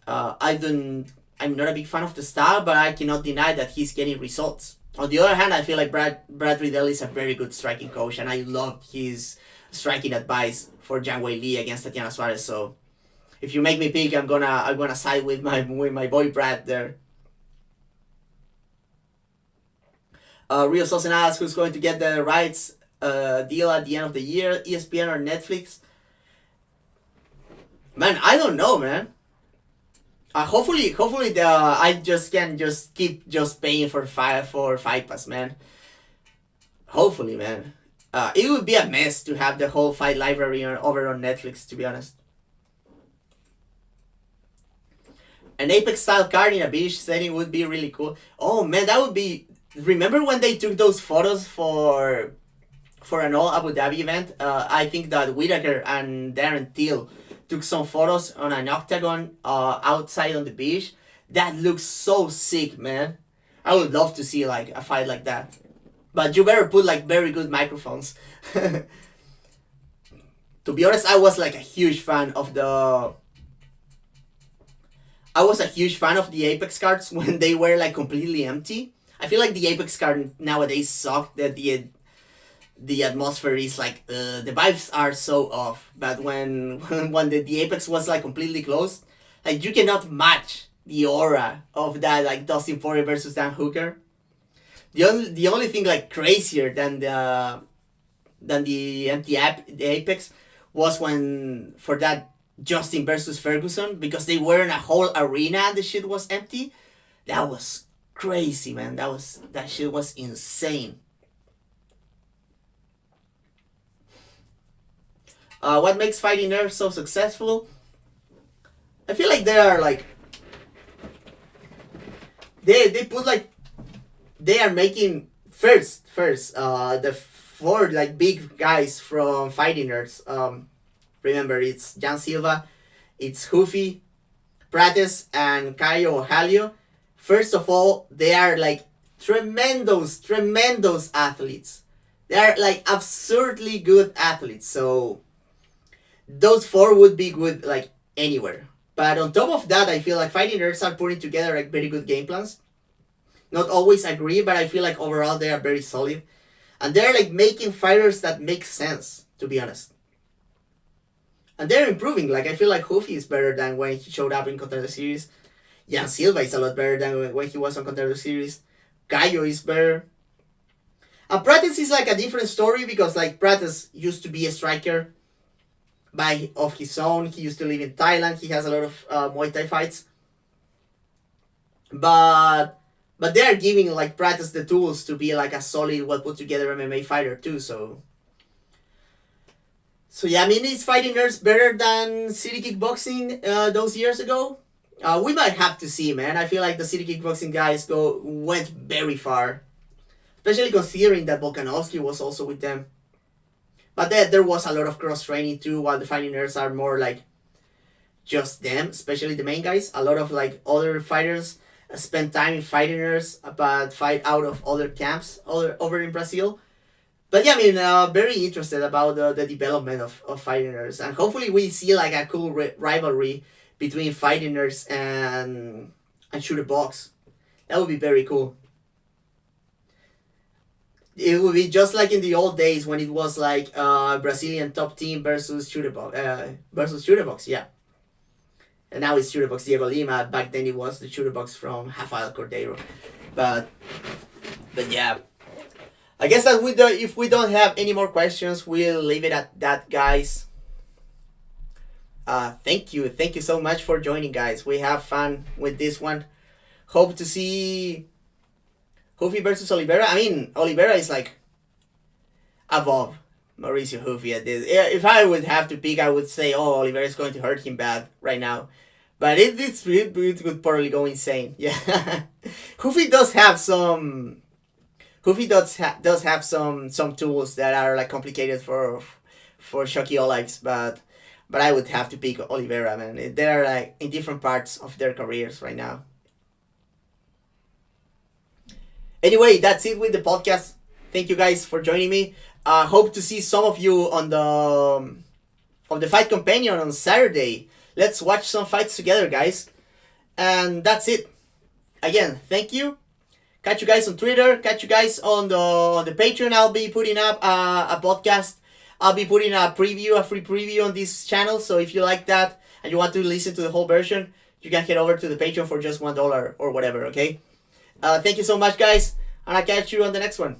S1: I'm not a big fan of the style, but I cannot deny that he's getting results. On the other hand, I feel like Brad Riddell is a very good striking coach, and I love his striking advice for Zhang Weili against Tatiana Suarez. So if you make me pick, I'm gonna side with my boy Brad there. Rio Sosen asks who's going to get the rights deal at the end of the year, ESPN or Netflix. Man, I don't know, man. Hopefully I just can just keep just paying for Fight Pass, man. Hopefully, man. It would be a mess to have the whole fight library over on Netflix, to be honest. An Apex style card in a beach setting would be really cool. Oh man, that would be. Remember when they took those photos for an all Abu Dhabi event? I think that Whitaker and Darren Till took some photos on an octagon outside on the beach. That looks so sick, man. I would love to see like a fight like that. But you better put like very good microphones. To be honest, I was like a huge fan of the. I was a huge fan of the Apex cards when they were like completely empty. I feel like the Apex card nowadays suck. That the atmosphere is like the vibes are so off. But when the Apex was like completely closed, like you cannot match the aura of that like Dustin Poirier versus Dan Hooker. The only thing like crazier than the the Apex was when for that Justin versus Ferguson, because they were in a whole arena and the shit was empty. That was crazy, man. That shit was insane. What makes Fighting Earth so successful? I feel like they are like they put like they are making first the four like big guys from Fighting Earth. Remember, it's Jan Silva, it's Ruffy, Prates, and Caio Halio. First of all, they are like tremendous athletes. They are like absurdly good athletes. So those four would be good like anywhere. But on top of that, I feel like Fighting Nerds are putting together like very good game plans. Not always agree, but I feel like overall they are very solid. And they're like making fighters that make sense, to be honest. And they're improving. Like I feel like Ruffy is better than when he showed up in Contender Series. Jan Silva is a lot better than when he was on Contender Series. Caio is better. And Prates is like a different story because like Prates used to be a striker of his own. He used to live in Thailand. He has a lot of Muay Thai fights. But they are giving like Prates the tools to be like a solid, well put together MMA fighter too. So So yeah, I mean, is fighting nerds better than city kickboxing those years ago? We might have to see, man. I feel like the city kickboxing guys went very far, especially considering that Volkanovski was also with them. But there was a lot of cross training too, while the fighting nerds are more like just them, especially the main guys. A lot of like other fighters spend time in fighting nerds, but fight out of other camps over in Brazil. But yeah, I mean, very interested about the development of fighting nerds, and hopefully we see like a cool rivalry between fighting nerds and shooter box. That would be very cool. It would be just like in the old days when it was like Brazilian top team versus shooter box, yeah. And now it's shooter box Diego Lima. Back then it was the shooter box from Rafael Cordeiro. But yeah. I guess that if we don't have any more questions, we'll leave it at that, guys. Thank you so much for joining, guys. We have fun with this one. Hope to see Ruffy versus Oliveira. I mean, Oliveira is like above Mauricio Ruffy at this. If I would have to pick, I would say, oh, Oliveira is going to hurt him bad right now. But it could probably go insane. Yeah, Ruffy does have some. Ruffy does have some tools that are like complicated for Shocky Olives, but I would have to pick Oliveira, man. They're like in different parts of their careers right now. Anyway, that's it with the podcast. Thank you guys for joining me. Hope to see some of you on the Fight Companion on Saturday. Let's watch some fights together, guys. And that's it. Again, thank you. Catch you guys on Twitter. Catch you guys on the Patreon. I'll be putting up a podcast. I'll be putting a free preview on this channel. So if you like that and you want to listen to the whole version, you can head over to the Patreon for just $1 or whatever. Okay. Thank you so much, guys, and I'll catch you on the next one.